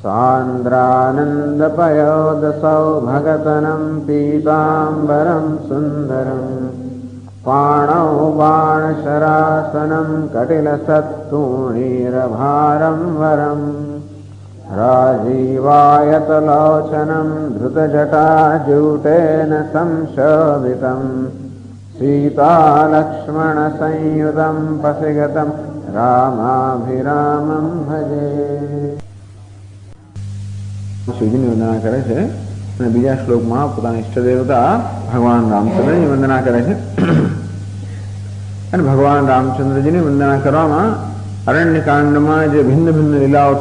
सान्द्रानन्दपयोदसौ भगतनं पीताम्बरं सुन्दरं पाणौ बाणशरासनं कटिलसत्तूणीरभारं वरं राजीवायतलोचनं धृतजटाजूटेन संशोभितं सीतालक्ष्मणसंयुतं पथिगतं रामाभिरामं भजे। शिवजीની વંદના કરે છે અને બીજા શ્લોકમાં પોતાના ઈષ્ટદેવતા ભગવાન રામચંદ્રની વંદના કરે છે અને ભગવાન રામચંદ્રજીની વંદના કરવામાં અરણ્યકાંડમાં જે ભિન્ન ભિન્ન લીલાઓ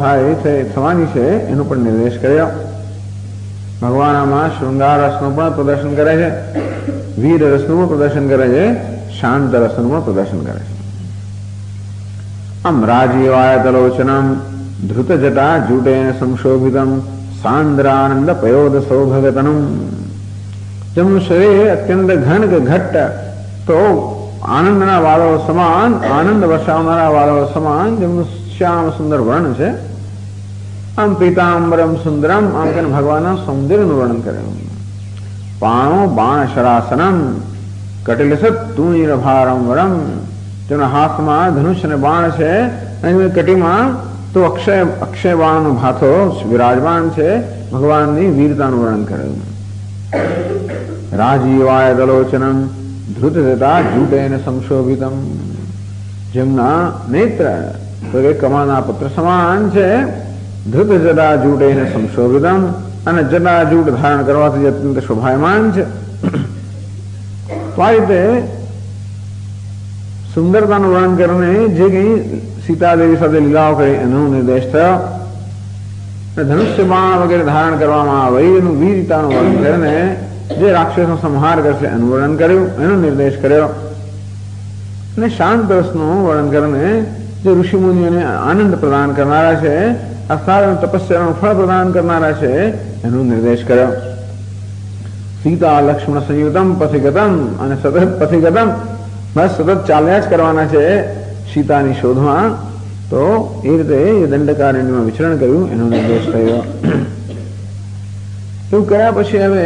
થવાની છે એનો પણ નિર્દેશ કર્યો. ભગવાન આમાં શૃંગાર રસનું પણ પ્રદર્શન કરે છે, વીર રસનું પણ પ્રદર્શન કરે છે, શાંત રસનું પણ પ્રદર્શન કરે છે. આમ રાજીવાયતલોચનમ ધૃતજટા જૂટેન સંશોભિતમ સાંદ્રાનંદ પયોદ સૌભગતનમ. જેમનું શરીર અત્યંત ઘન કે ઘટ્ટ તો આનંદના વાળો સમાન, આનંદ વસાવનારા વાળો સમાન જેમનું શ્યામ સુંદર વર્ણ છે. આમ પીતાંબરમ સુંદરમ, આમ તેને ભગવાનના સૌંદર્યનું વર્ણન કર્યું. પાણો બાણ શરાસનમ કટિલસત તુણીરભારમ વરમ. જેમના હાથમાં ધનુષ અને બાણ છે અને કટીમાં તો અક્ષય બાણનો ભાથો વિરાજમાન છે. ભગવાનની વીરતાનું વર્ણન કર્યું. રાજીવાયતલોચનમ ધૃતજટા જૂટેન સંશોભિતમ. જેમના નેત્ર તો એ કમાના પત્ર સમાન છે. ધૃતજટા જૂટેન સંશોભિતમ, અને જટા જૂટ ધારણ કરવાથી અત્યંત શોભાયમાન છે. તો આ રીતે સુંદરતાનું વર્ણન કરીને જે કંઈ સીતાદેવી સાથે લીલાઓ કરી એનો નિર્દેશ થયો. ધનુષ્ય બાણ વગેરે ધારણ કરવામાં આવે એનું વીરતાનું વર્ણન કરીને જે રાક્ષસનો સંહાર કરશે એનું વર્ણન કર્યું, એનો નિર્દેશ કર્યો. અને શાંત રસનું વર્ણન કરીને જે ઋષિમુનિઓને આનંદ પ્રદાન કરનારા છે, અર્થાત તપસ્યાનું ફળ પ્રદાન કરનારા છે, એનો નિર્દેશ કર્યો. સીતા લક્ષ્મણ સંયુતમ પથિગતમ, અને સતત પથિગતમ, બસ સતત ચાલ્યા જ કરવાના છે સીતાની શોધમાં. તો એ રીતે એ દંડકારણ્યમાં વિચરણ કર્યું, એનો નિર્દેશ થયો. એવું કર્યા પછી હવે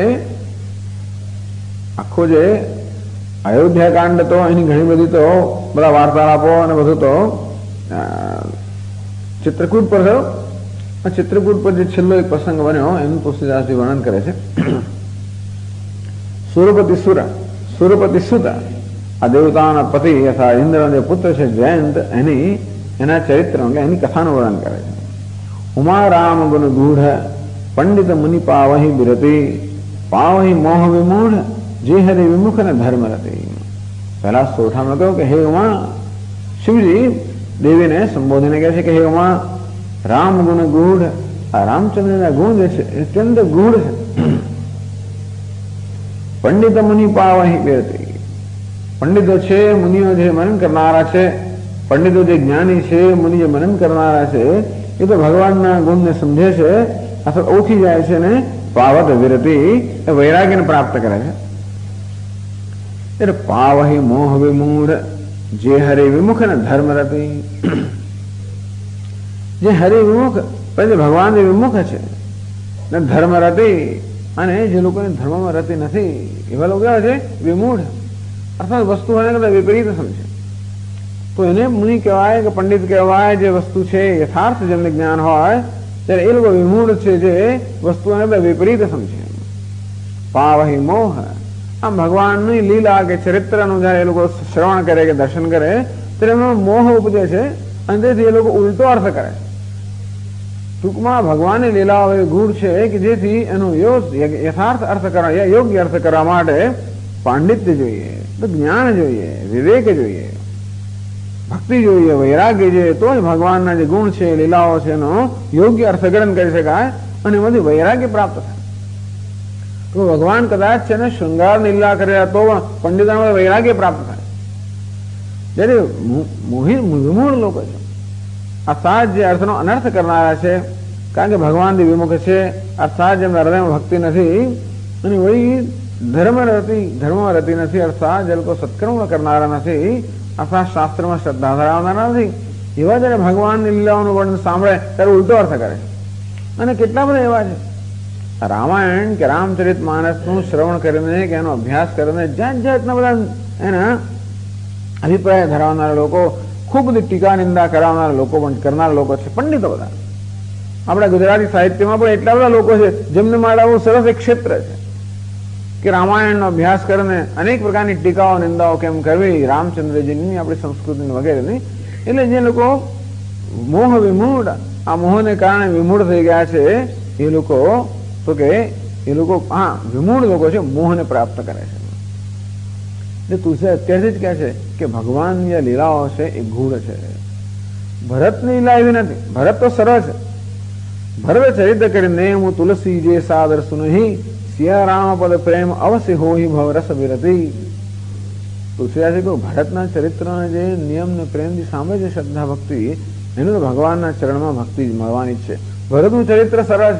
આખો જે અયોધ્યાકાંડ તો એની ઘણી બધી તો બધા વાર્તાલાપો અને બધું તો ચિત્રકૂટ પર થયો. ચિત્રકૂટ પર જે છેલ્લો એક પ્રસંગ બન્યો એનું તુલસીદાસજી વર્ણન કરે છે. સુરપતિ સુતા, આ દેવતાના પતિ અથવા ઇન્દ્રનો જે પુત્ર છે જયંત, એના ચરિત્ર એટલે એની કથાનું વર્ણન કરે છે. ઉમા રામ ગુણ ગૂઢ પંડિત મુનિ પાવહી બિરતી, પાવહી મોહ વિમૂઢ જે હરે વિમુખ અને ધર્મ રતી. પહેલા સોઠામાં કહ્યું કે હે ઉમા, શિવજી દેવીને સંબોધીને કહે છે કે હે ઉમા, રામ ગુણ ગૂઢ, આ રામચંદ્રના ગુણ જે છે અત્યંત ગૂઢ છે. પંડિત મુનિ પાવહી બિરતી, પંડિતો છે, મુનિઓ જે મનન કરનારા છે, પંડિતો જે જ્ઞાની છે, મુનિ જે મનન કરનારા છે, એ તો ભગવાનના ગુણને સમજે છે અથવા ઓળખી જાય છે ને પાવત વિરતી, એ વૈરાગ્યને પ્રાપ્ત કરે છે. એટલે પાવહી મોહ વિમૂઢ જે હરે વિમુખ અને ધર્મ રતી. જે હરે વિમુખ પછી ભગવાન જે વિમુખ છે ને ધર્મ રતી, અને જે લોકોને ધર્મમાં રતી નથી એવા લોકો કેવા છે વિમૂઢ, અર્થાત વસ્તુ હોય કદાચ વિપરીત સમજે તો એને મુનિ કહેવાય કે પંડિત કહેવાય. જે વસ્તુ છે યથાર્થ જેમને જ્ઞાન હોય ત્યારે એ લોકો વિમૂઢ છે, જે વસ્તુઓને વિપરીત સમજે. પાવહી મોહ, આમ ભગવાનની લીલા કે ચરિત્રનું જયારે એ લોકો શ્રવણ કરે કે દર્શન કરે ત્યારે એનો મોહ ઉપજે છે અને તેથી એ લોકો ઉલટો અર્થ કરે. ટૂંકમાં ભગવાનની લીલાઓ એવી ગૂઢ છે કે જેથી એનો યથાર્થ અર્થ કરવા, યોગ્ય અર્થ કરવા માટે પાંડિત્ય જોઈએ, જ્ઞાન જોઈએ, વિવેક જોઈએ, ભક્તિ જોઈએ, વૈરાગ્ય જોઈએ, તો જ ભગવાનના જે ગુણ છે, લીલાઓ છે એનો યોગ્ય અર્થઘટન કરી શકાય અને એમાંથી વૈરાગ્ય પ્રાપ્ત થાય. તો ભગવાન કદાચ છે ને શૃંગાર લીલા કર્યા તો પંડિતોને વૈરાગ્ય પ્રાપ્ત થાય. જ્યારે વિમૂઢ લોકો છે, અર્થાત જે અર્થનો અનર્થ કરનારા છે, કારણ કે ભગવાનથી વિમુખ છે, અર્થાત જેમના હૃદયમાં ભક્તિ નથી અને વળી ધર્મમાં રતી નથી, અર્થાત જે લોકો સત્કર્મ કરનારા નથી, અર્થાત શાસ્ત્રમાં શ્રદ્ધા ધરાવનારા નથી, એવા જયારે ભગવાનની લીલાઓનું વર્ણન સાંભળે ત્યારે ઉલટો અર્થ કરે. અને કેટલા બધા એવા છે રામાયણ કે રામચરિત માનસનું શ્રવણ કરીને કે એનો અભ્યાસ કરીને જાત જાતના બધા એના અભિપ્રાય ધરાવનારા લોકો, ખૂબ બધી ટીકા નિંદા કરાવનારા લોકો પણ કરનારા લોકો છે, પંડિતો બધા. આપણા ગુજરાતી સાહિત્યમાં પણ એટલા બધા લોકો છે જેમને માટે આવું સરસ એક ક્ષેત્ર છે કે રામાયણનો અભ્યાસ કરીને અનેક પ્રકારની ટીકાઓ નિંદાઓ કેમ કરવી રામચંદ્રજીની, આપણી સંસ્કૃતિની વગેરેની. એટલે જે લોકો મોહ વિમૂઢ, આ મોહને કારણે વિમૂઢ થઈ ગયા છે એ લોકો, તો કે એ લોકો વિમૂઢ લોકો છે, મોહને પ્રાપ્ત કરે છે. એટલે તુલસી અત્યારથી જ કહે છે કે ભગવાનની જે લીલાઓ છે એ ગૂઢ છે. ભરતની લીલા એવી નથી, ભરત તો સરળ છે. ભરત ચરિત્ર કરીને હું તુલસી જે સાદર સુનહી, સિયા રામ પદ પ્રેમ અવશ્ય હોય ભવરસ વિરતી. તુલસીદાસે કહ્યું ભરતના ચરિત્રના જે નિયમ ને પ્રેમથી સાંભળે છે શ્રદ્ધા ભક્તિ, એનું તો ભગવાનના ચરણમાં ભક્તિ જ મળવાની જ છે. ભરતનું ચરિત્ર સરળ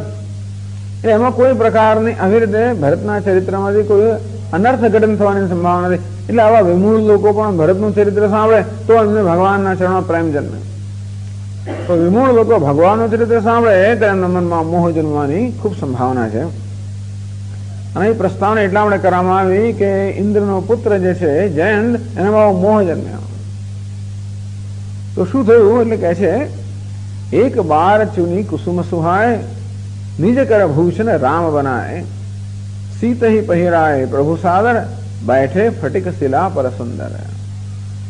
છે, એમાં કોઈ પ્રકારની આવી રીતે ભરતના ચરિત્રમાંથી કોઈ અનર્થ ઘટન થવાની સંભાવના નથી. એટલે આવા વિમૂઢ લોકો પણ ભરતનું ચરિત્ર સાંભળે તો એમને ભગવાનના ચરણમાં પ્રેમ જન્મે. તો વિમૂઢ લોકો ભગવાનનું ચરિત્ર સાંભળે તો એમના મનમાં મોહ જન્મવાની ખૂબ સંભાવના છે. અને એ પ્રસ્તાવના એટલા માટે કરવામાં આવી કે ઇન્દ્રનો પુત્ર જે છે જયંત, એનામાં મોહ જન્મ્યો. તો શું થયું? એટલે કહે છે એક બાર ચુની કુસુમ સુહાય, નિજ કર ભૂષણ રામ બનાય, સીત ही पहिराए प्रभु सादर, बैठे फटिक शिला पर सुंदर.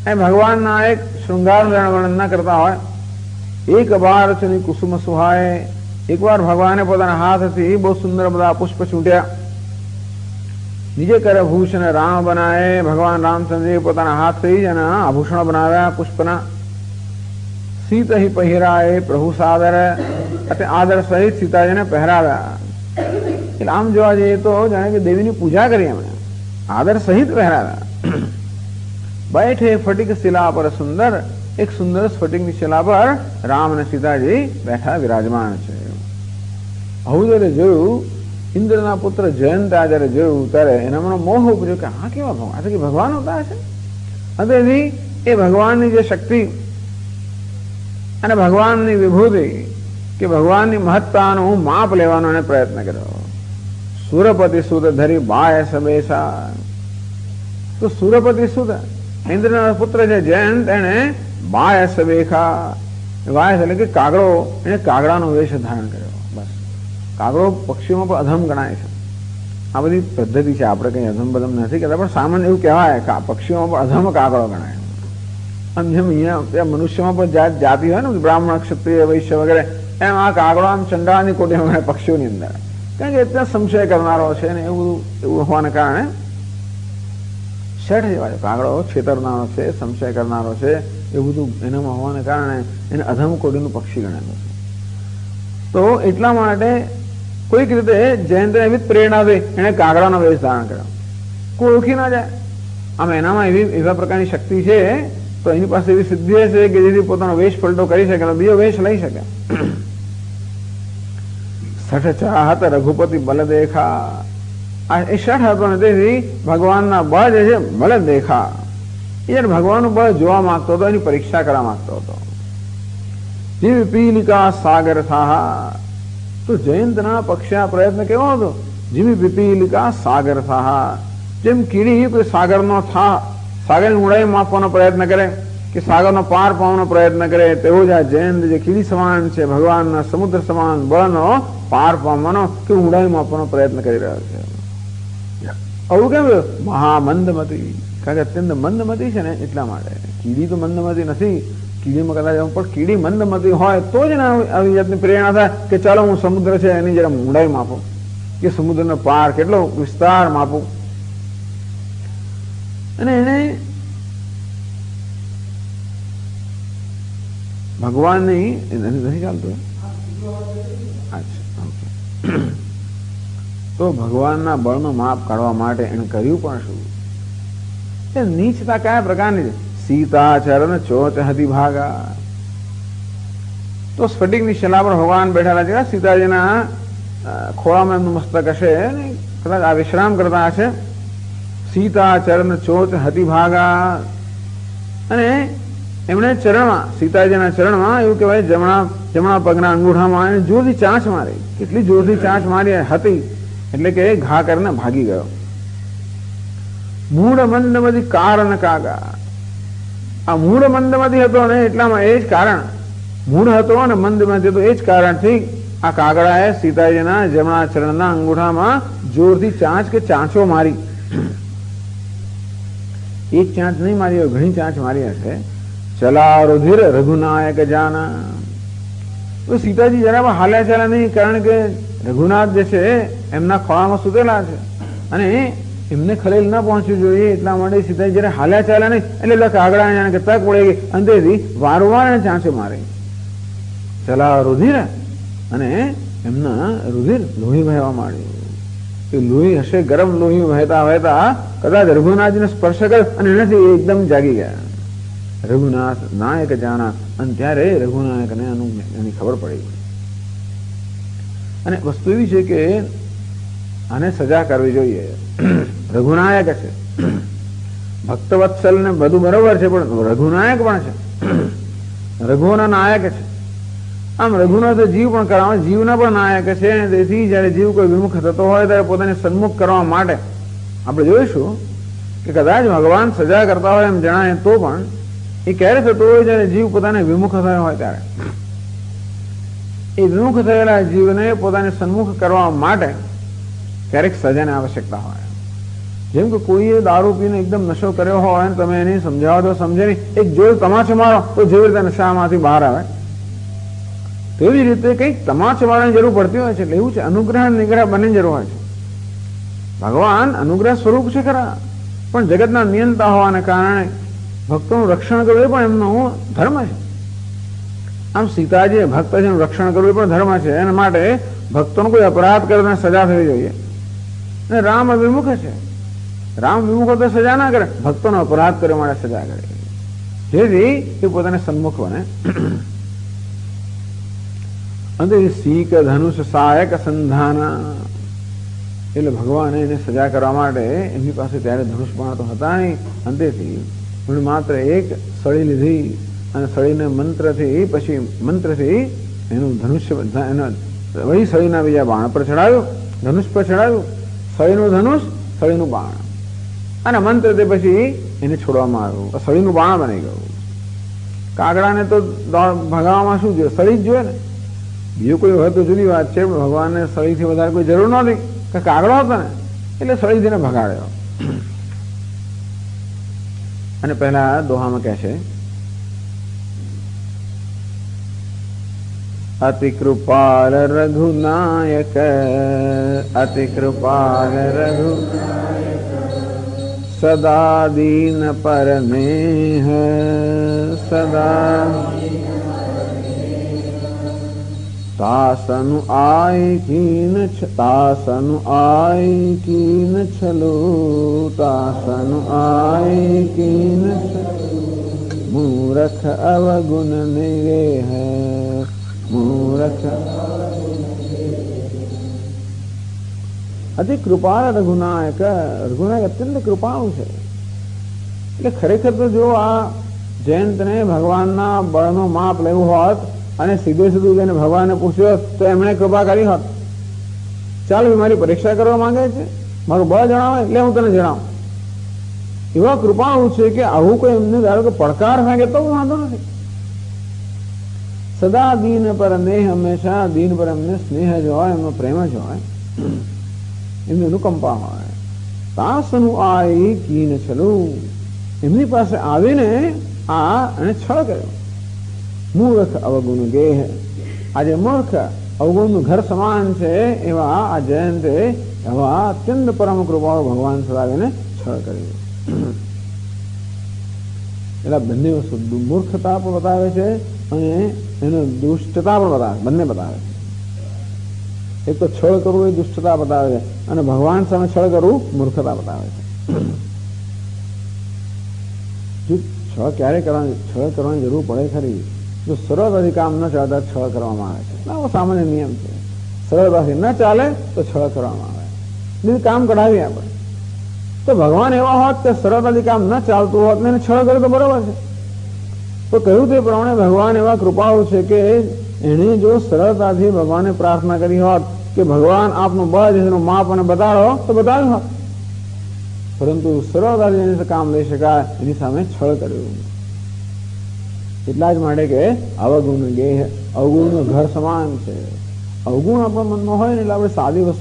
એ ભગવાનના એક શૃંગારનું વર્ણન ન કરતા હોય. એક બાર ચુની કુસુમ સુહાય, એકવાર ભગવાને પોતાના હાથથી બહુ સુંદર બધા પુષ્પ છૂટ્યા. નિજે કરે ભૂષણ રામ બનાય, ભગવાન રામચંદ્રજી પોતાના હાથથી એના આભૂષણો બનાવ્યા પુષ્પના. સીત ही पहिराए प्रभु सादर, એટલે આદર સહિત સીતાજીને પહેરાવ્યા. એટલે આમ જોવા જઈએ તો જાણે કે દેવીની પૂજા કરી એમણે, આદર સહિત પહેરાવ્યા. બેઠે ફટિક શિલા પર સુંદર, એક સુંદર સ્ફટિકની શિલા પર રામ અને સીતાજી બેઠા વિરાજમાન છે. આવું જયારે જોયું, ઇન્દ્રના પુત્ર જયંત જયારે જોયું ત્યારે એનામાં મોહ ઉપજ્યો કે હા કેવા ભગવાન, આ તો કે ભગવાન હોતા છે. તેથી એ ભગવાનની જે શક્તિ અને ભગવાનની વિભૂતિ કે ભગવાનની મહત્તાનું માપ લેવાનો એને પ્રયત્ન કર્યો. સુરપતિ સુત ધરી બાય સબેસા. તો સુરપતિ સુત ઇન્દ્રના પુત્ર છે જયંત, એને બાય સબેખા, વાય એટલે કે કાગડો, એને કાગડાનો વેશ ધારણ કર્યો. બસ કાગડો પક્ષીઓમાં પણ અધમ ગણાય છે. આ બધી પદ્ધતિ છે, આપણે કઈ અધમ બધમ નથી કરતા, પણ સામાન્ય એવું કહેવાય કે પક્ષીઓમાં પણ અધમ કાગડો ગણાય. આમ જેમ અહીંયા મનુષ્યમાં પણ જાતિ હોય ને, બ્રાહ્મણ ક્ષત્રિય વૈશ્ય વગેરે, એમ આ કાગડો આમ ચંડાળની કોટીમાં ગણાય પક્ષીઓની અંદર. કારણ કે એટલા સંશય કરનારો છે ને એવું હોવાને કારણે શેઠ જેવા છે. કાગડો છેતરનારો છે, સંશય કરનારો છે, એ બધું એનામાં હોવાને કારણે એને અધમ કોટીનું પક્ષી ગણાયેલું છે. તો એટલા માટે કોઈક રીતે જયંતને એવી પ્રેરણા થઈ, એને કાગડાનો વેશ ધારણ કર્યો. કોઈ ઓળખી ના જાય. આમ એનામાં એવા પ્રકારની શક્તિ છે, તો એની પાસે એવી સિદ્ધિ છે કે જેથી પોતાનો વેશ પલટો કરી શકે, બીજો વેશ લઈ શકે. સઠ ચાહત રઘુપતિ બલ દેખા, એ શઠ હતો ને તેથી ભગવાનના બળ જે છે બળ દેખા, એ જયારે ભગવાનનું બળ જોવા માંગતો હતો, એની પરીક્ષા કરવા માંગતો હતો. જીવ પીલિકા સાગર થાહા, તો જયંતના પક્ષા પ્રયત્ન કેવો હતો? જીવ પીલિકા સાગર થાહા, જેમ કીડી કોઈ સાગરનો થા, સાગરની ઊંડાઈ માપવાનો પ્રયત્ન કરે કે સાગરનો પાર પાવાનો પ્રયત્ન કરે, તેવો જ આ જયંત જે કીડી સમાન છે, ભગવાનના સમુદ્ર સમાન બળનો પાર પામવાનો કે ઊંડાઈ માપવાનો પ્રયત્ન કરી રહ્યો છે. આવું કેમ? મહામંદમતી, કારણ કે અત્યંત મંદમતી છે ને એટલા માટે. કીડી તો મંદમતી નથી, કીડીમાં કદાચ પણ કીડી મંદમતી હોય તો જ આવી જાતની પ્રેરણા થાય કે ચાલો હું સમુદ્ર છે એની જરા ઊંડાઈ માપું, કે સમુદ્રનો પાર કેટલો વિસ્તાર માપું. અને એને ભગવાનની નથી ચાલતું. તો ભગવાનના બળનો માપ કાઢવા માટે એને કર્યું પણ શું? એ નીચતા કયા પ્રકારની છે? સીતા ચરણ ચોચ હતી ભાગા. તો સ્ફટિકની શિલા પર ભગવાન બેઠેલા છે, સીતાજીના ખોળામાં એમનું મસ્તક હશે, કદાચ આ વિશ્રામ કરતા હશે. સીતા ચરણ ચોચ હતી ભાગા, અને એમણે ચરણમાં, સીતાજીના ચરણમાં એવું કહેવાય જમણા પગના અંગૂઠામાં જોરથી ચાંચ મારી. કેટલી જોરથી ચાંચ મારી હતી એટલે કે ઘા કરીને ભાગી ગયો. મૂળ મંદમતી કારણ કાગા, આ મૂળ મંદમતી હતો ને એટલામાં એ જ કારણ, મૂળ હતો અને મંદમતી હતો એ જ કારણથી આ કાગડાએ સીતાજીના જમણા ચરણના અંગૂઠામાં જોરથી ચાંચ કે ચાંચો મારી. એક ચાંચ નહીં મારી, ઘણી ચાંચ મારી હશે. ચલા રુધિર રઘુનાયક જાના. સીતાજી જરા હાલ્યા ચાલ્યા નહીં, કારણ કે રઘુનાથ જે છે એમના ખોળામાં સુતેલા છે અને એમને ખલેલ ન પહોંચવું જોઈએ એટલા માટે સીતાજી જયારે હાલ્યા ચાલ્યા નહીં એટલે કાગડા જાણે કે તક પડે ગઈ, અંતેથી વારંવાર એને ચાંચો મારી. ચલા રુધિર, અને એમના રુધિર લોહી વહેવા માંડ્યું. એ લોહી હશે ગરમ લોહી વહેતા વહેતા કદાચ રઘુનાથજીને સ્પર્શ કર્યો અને એનાથી એકદમ જાગી ગયા. રઘુનાથ નાયક જાના, અને ત્યારે રઘુનાયકને એની ખબર પડી. અને વસ્તુ એવી છે કે આને સજા કરવી જોઈએ. રઘુનાયક છે, ભક્તવત્સલ ને બધું બરોબર છે, પણ રઘુનાયક પણ છે, રઘુના નાયક છે. આમ રઘુનો તો જીવ પણ કરાવે, જીવના પણ નાયક છે. તેથી જયારે જીવ કોઈ વિમુખ થતો હોય ત્યારે પોતાને સન્મુખ કરવા માટે આપણે જોઈશું કે કદાચ ભગવાન સજા કરતા હોય એમ જણાય તો પણ એ ક્યારે થતો હોય જયારે જીવ પોતાને વિમુખ થયો હોય ત્યારે. એ વિમુખ થયેલા જીવને પોતાને સન્મુખ કરવા માટે ક્યારેક સજાની આવશ્યકતા હોય. જેમ કે કોઈએ દારૂ પીને એકદમ નશો કર્યો હોય અને તમે એને સમજાવો તો સમજે નહીં, એક જોર તમાચો મારો તો જેવી રીતે નશામાંથી બહાર આવે તેવી રીતે કંઈક તમાચો મારવાની જરૂર પડતી હોય છે. એટલે એવું છે, અનુગ્રહ અને નિગ્રહ બંને જરૂર હોય છે. ભગવાન અનુગ્રહ સ્વરૂપ છે ખરા, પણ જગતના નિયંતા હોવાને કારણે ભક્તોનું રક્ષણ કરવું એ પણ એમનો ધર્મ છે. આમ સીતાજી ભક્તજીનું રક્ષણ કરવું એ પણ ધર્મ છે. એના માટે ભક્તોનો કોઈ અપરાધ કરે તો સજા થવી જોઈએ. અને રામ વિમુખ છે, રામ વિમુખ તો સજા ના કરે, ભક્તોનો અપરાધ કરવા માટે સજા કરે, જેથી એ પોતાને સન્મુખ બને. અને સીક ધનુષ સહાયક સંધાના, એટલે ભગવાને એને સજા કરવા માટે એમની પાસે ત્યારે ધનુષ પણ તો હતા નહીં. અંતેથી માત્ર એક સળી લીધી અને સળીને મંત્રથી એનું ધનુષ્ય વહી સળીના બીજા બાણ પર ચડાવ્યું, ધનુષ પર ચડાવ્યું. સળીનું ધનુષ, સળીનું બાણ, અને મંત્ર તે પછી એને છોડવામાં આવ્યું. સળીનું બાણ બની ગયું. કાગડાને તો ભગાવવામાં શું જોઈએ, સળી જ જોઈએ ને. બીજું કોઈ હોય તો જુદી વાત છે, ભગવાનને સળીથી વધારે કોઈ જરૂર નહોતી, કે કાગડો હતો ને એટલે સળીથી ભગાડ્યો. અને પહેલા દોહામાં કહે છે, અતિ કૃપાલ રઘુનાયક, અતિ કૃપાલ રઘુ સદા દીન પર નેહ, સદા તાસनु આય કીન છલો, તાસनु આય કીન મૂરખ અવગુણ નિરેહ, મૂરખ. અતિ કૃપાળ રઘુનાયક, રઘુનાયક અત્યંત કૃપાળુ છે. એટલે ખરેખર તો જો આ જયંતને ભગવાનના બળનો માપ લેવું હોત અને સીધું જઈને ભગવાનને પૂછ્યો તો એમણે કૃપા કરી હોત. ચાલ મારી પરીક્ષા કરવા માંગે છે, મારું બળ જણાવે એટલે હું તને જણાવું. એવા કૃપાળુ છે કે આવું કોઈ એમને ધારો કે પડકાર ફેંકે તો વાંધો નથી. સદા દીન પર નેહ, હંમેશા દીન પર એમને સ્નેહ જ હોય, એમનો પ્રેમ જ હોય, એમની અનુકંપા હોય. તાસનું આઈ કીન છલું, એમની પાસે આવીને આ એને છળ કર્યો. મૂર્ખ અવગુણ ગેહ, આજે મૂર્ખ અવગુણનું ઘર સમાન છે એવા આ જયંતે એવા અત્યંત પરમ કૃપાળુ ભગવાન સદાવીને છળ કર્યું. એટલે બંને વસ્તુ મૂર્ખતા પણ બતાવે છે અને એનો દુષ્ટતા પણ બતાવે, બંને બતાવે છે. એક તો છળ કરવું એ દુષ્ટતા બતાવે છે અને ભગવાન સામે છળ કરવું મૂર્ખતા બતાવે છે. છળ ક્યારે કરવાની જરૂર પડે ખરી, જો સરળતાથી કામ ન ચાલતા છળ કરવામાં આવે છે. આવો સામાન્ય નિયમ છે, સરળતાથી ન ચાલે તો છળ કરવામાં આવે, બીજું કામ કઢાવીએ આપણે. તો ભગવાન એવા હોત કે સરળતાથી કામ ન ચાલતું હોત ને એને છળ કરે તો બરોબર છે. તો કહ્યું તે પ્રમાણે ભગવાન એવા કૃપાળુ છે કે એણે જો સરળતાથી ભગવાનને પ્રાર્થના કરી હોત કે ભગવાન આપનું બળ એનું માપ અને બતાડો તો બતાવ્યું હોત, પરંતુ સરળતાથી એની કામ લઈ શકાય એની સામે છળ કર્યું. એટલા જ માટે કે અવગુણ ગેહ, અવગુણનું ઘર સમાન છે. અવગુણ આપણા મનમાં હોય ને એટલે આપણે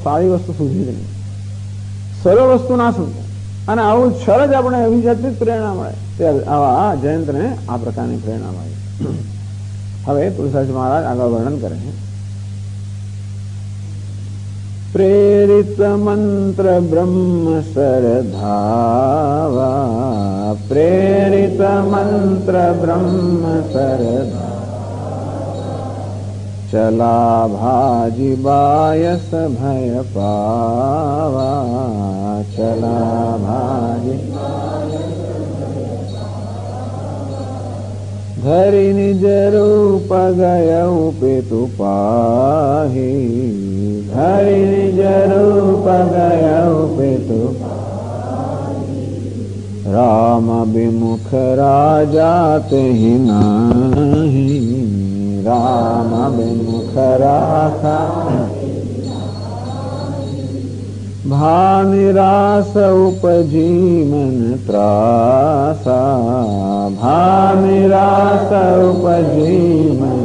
સારી વસ્તુ સૂઝી નહીં, સરળ વસ્તુ ના સમજાય, અને આવું છળ જ આપણે અભિજાતની પ્રેરણા મળે. આવા જયંતને આ પ્રકારની પ્રેરણા મળે. હવે પુરુષાર્થ મહારાજ આગળ વર્ણન કરે છે. પ્રેરિત મંત્ર બ્રહ્મ સરધાવા, પ્રેરિત મંત્ર બ્રહ્મ સરધા, ચલા ભાજી બાયસ ભય પાવા, ચલા ભાજી ધરી નિજ રૂપ ગયઉ પિતુ પાહી, ધરી નિજ રૂપ ગયઉ પિતુ રામ વિમુખ રાજા તે નહીં, રામ વિમુખ રાખા ભા નિરાસ ઉપજી મન ત્રાસા, ભા નિરાસ ઉપજી મન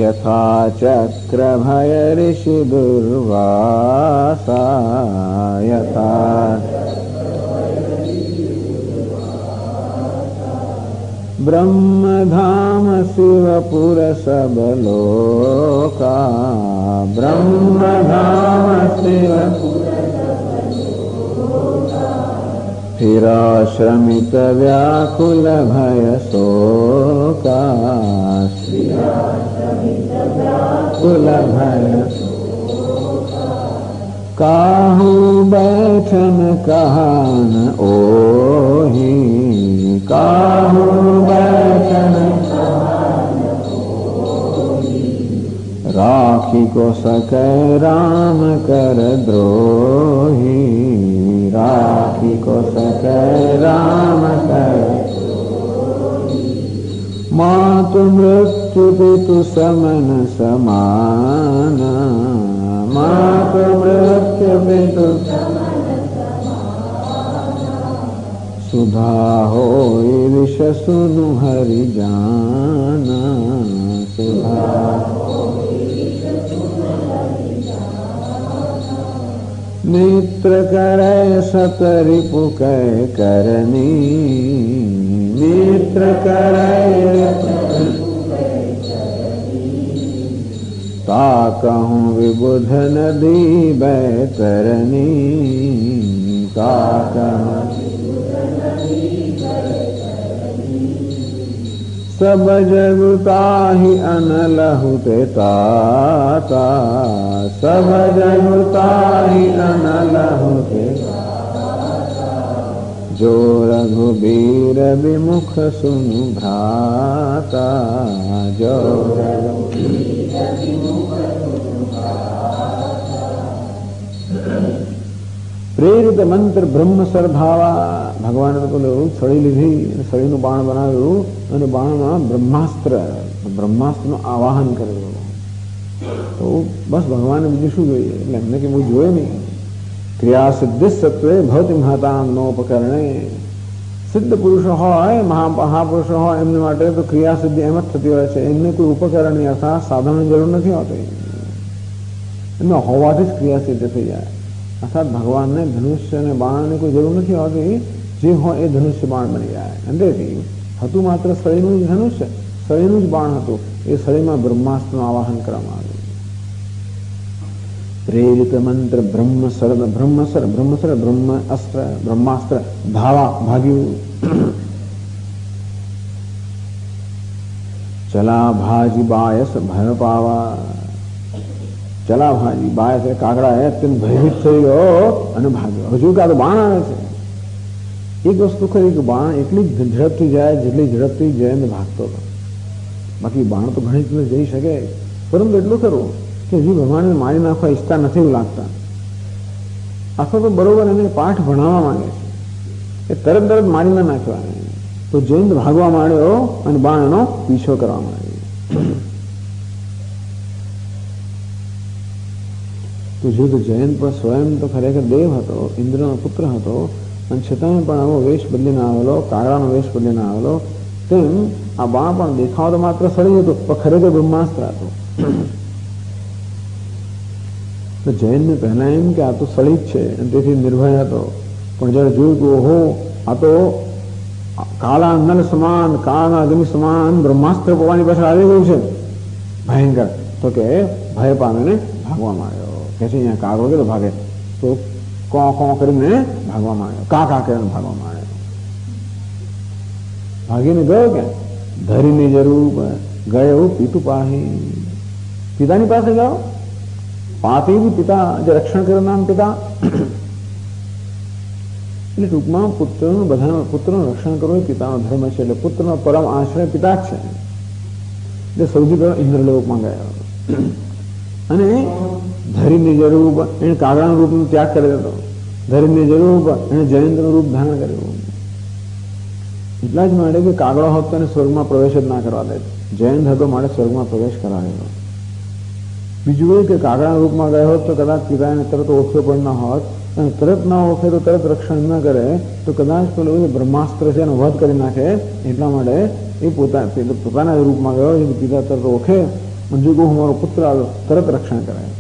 યથા ચક્ર ભય ઋષિ દુર્વાસા, યથા બ્રહ્મધામ શિવપુર સબ લોકા, બ્રહ્મધામ શિવપુર સ્થિરાશ્રમિત વ્યાકુલ ભય શોકા, વ્યાકુલ ભય કાહુ બેઠન કહાન ઓહી, કાહુ બેઠન રાખી કો સકે રામ કર દ્રોહી, રાખી કો સકે રામ કર માતુ મૃત્યુ પિતુ સમન સમાના, માતુ મૃત્યુ પિતુ સુધા હોય વિષ સુનુ હરિ જાના, સુધા નેત્ર કરે સત રિપુ કહે કરની, નેત્ર કરે તા કહું વિબુધ નદી બૈતરની, તા કહું સબ જગુ તાહિ અનલહુ તે તાતા, સબ જગુ તાહિ અનલહુ તે જો રઘુબીર વિમુખ સુનુ ભ્રાતા, જો પ્રેરિત મંત્ર બ્રહ્મ સરભાવા. ભગવાને તો પેલું સળી લીધી, સળીનું બાણ બનાવ્યું અને બાણમાં બ્રહ્માસ્ત્રનું આવાહન કરેલું. તો બસ ભગવાનને બીજું શું જોઈએ, એટલે એમને કે હું જોયે નહીં. ક્રિયા સિદ્ધિ સત્વે ભવતી મહતામ નોપકરણે. સિદ્ધ પુરુષો હોય, મહાપુરુષો હોય, એમને માટે તો ક્રિયા સિદ્ધિ એમ જ થતી હોય છે. એમને કોઈ ઉપકરણની અર્થાત સાધનની જરૂર નથી હોતી, એમને હોવાથી જ ક્રિયા સિદ્ધ થઈ જાય. અર્થાત ભગવાનને ધનુષ્ય અને બાણની કોઈ જરૂર નથી હોતી, જે હોય એ ધનુષ્ય બાણ બની જાય. અંદરથી હતું માત્ર સળીનું જ ધનુષ્ય, સળીનું જ બાણ હતું, એ સળીમાં બ્રહ્માસ્ત્રનું આવાહન કરવામાં આવ્યું. પ્રેરિત મંત્ર બ્રહ્મસર, બ્રહ્મ અસ્ત્ર, બ્રહ્માસ્ત્ર ધાવા ભાગ્યું. ચલા ભાજી બાયસ ભય પાવા. ચલા ભાજી બાયસ કાગડા અત્યંત ભયભીત થઈ ગયો અને ભાગ્યો. હજુ કા તો બાણ આવે છે. એક વસ્તુ ખરી કે બાણ એટલી ઝડપથી જાય જેટલી ઝડપથી જયને ભાગતો હતો. બાકી બાણ તો ઘણી જ જઈ શકે, પરંતુ એટલું ખરું કે હજી ભગવાનને મારી નાખવા ઈચ્છતા નથી એવું લાગતા. અથવા તો બરોબર એને પાઠ ભણાવવા માંગે છે, એ તરત મારી ના નાખવાને. તો જયંત ભાગવા માંડ્યો અને બાણનો પીછો કરવા માંડ્યો. તો જો તો જયંત પણ સ્વયં તો ખરેખર દેવ હતો, ઇન્દ્રનો પુત્ર હતો, અને છતાંય પણ આવો વેશ બદલીને આવેલો, કાગડાનો વેશ બદલીને આવેલો. તેમ આ બાણ પણ દેખાવ તો માત્ર સળી હતું, પણ ખરેખર બ્રહ્માસ્ત્ર હતું. તો જૈનને પહેલા એમ કે આ તો સળી જ છે અને તેથી નિર્ભય હતો. પણ જયારે જોયું કે ઓહો આ તો કાળા નલ સમાન, કાળા અગ્નિ સમાન બ્રહ્માસ્ત્ર પોતાની પાસે આવી ગયું છે ભયંકર, તો કે ભય પામીને ભાગવા માંડ્યો. કે છે અહીંયા કાગડો કેટલો ભાગે, તો કો કરીને ભાગવા માંડ્યો, કા કરીને ભાગવા માંડ્યો. ભાગીને ગયો કે ધરીની જરૂર ગયો પિતુ પાહી, પિતાની પાસે ગયો. પાતી પિતા, જે રક્ષણ કર્યું નામ પિતા. એટલે ટૂંકમાં પુત્રનું બધા પુત્રનું રક્ષણ કરવું એ પિતાનો ધર્મ છે. એટલે પુત્રનો પરમ આશ્રય પિતા જ છે. એટલે સૌથી પહેલા ઇન્દ્રલોકમાં ગયા અને ધરીની જરૂર એને કાગડાનું રૂપનો ત્યાગ કરી દીધો. ધરીની જરૂર એને જયંતનું રૂપ ધારણ કર્યું. એટલા જ માટે કે કાગડો હોત તો એને સ્વર્ગમાં પ્રવેશ જ ના કરવા દે, જયંત હતો માટે સ્વર્ગમાં પ્રવેશ કરાવેલો. બીજું એ કે કાગડાના રૂપમાં ગયો હોત તો કદાચ પિતાને તરત ઓળખ્યો પણ ના હોત, અને તરત ના ઓળખે તો તરત રક્ષણ ન કરે તો કદાચ પેલું બ્રહ્માસ્ત્ર છે એનો વધ કરી નાખે. એટલા માટે એ પોતાના રૂપમાં ગયો, પિતા તરત ઓળખે અને જો હું મારો પુત્ર આવ્યો તરત રક્ષણ કરાય.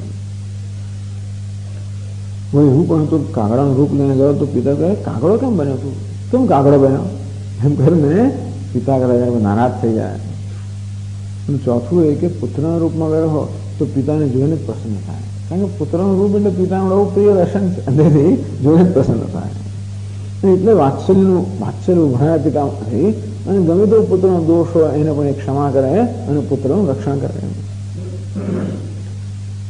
હું પણ તો કાગડાનું રૂપ લઈને ગયો તો પિતા કહે કાગડો કેમ બન્યો તું, કેમ કાગડો બન્યો એમ કરીને પિતા નારાજ થઈ જાય. અને ચોથું એ કે પુત્રના રૂપમાં ગયો હોય તો પિતાને જોઈને જ પ્રસન્ન થાય, કારણ કે પુત્રનું રૂપ એટલે પિતાનું બહુ પ્રિય દર્શન છે, અંદરથી જોઈને જ પ્રસન્ન થાય. એટલે વાત્સલ્ય ઉભરાયા પિતામાંથી, અને ગમે તો પુત્રનો દોષ હોય એને પણ ક્ષમા કરે અને પુત્રનું રક્ષણ કરે.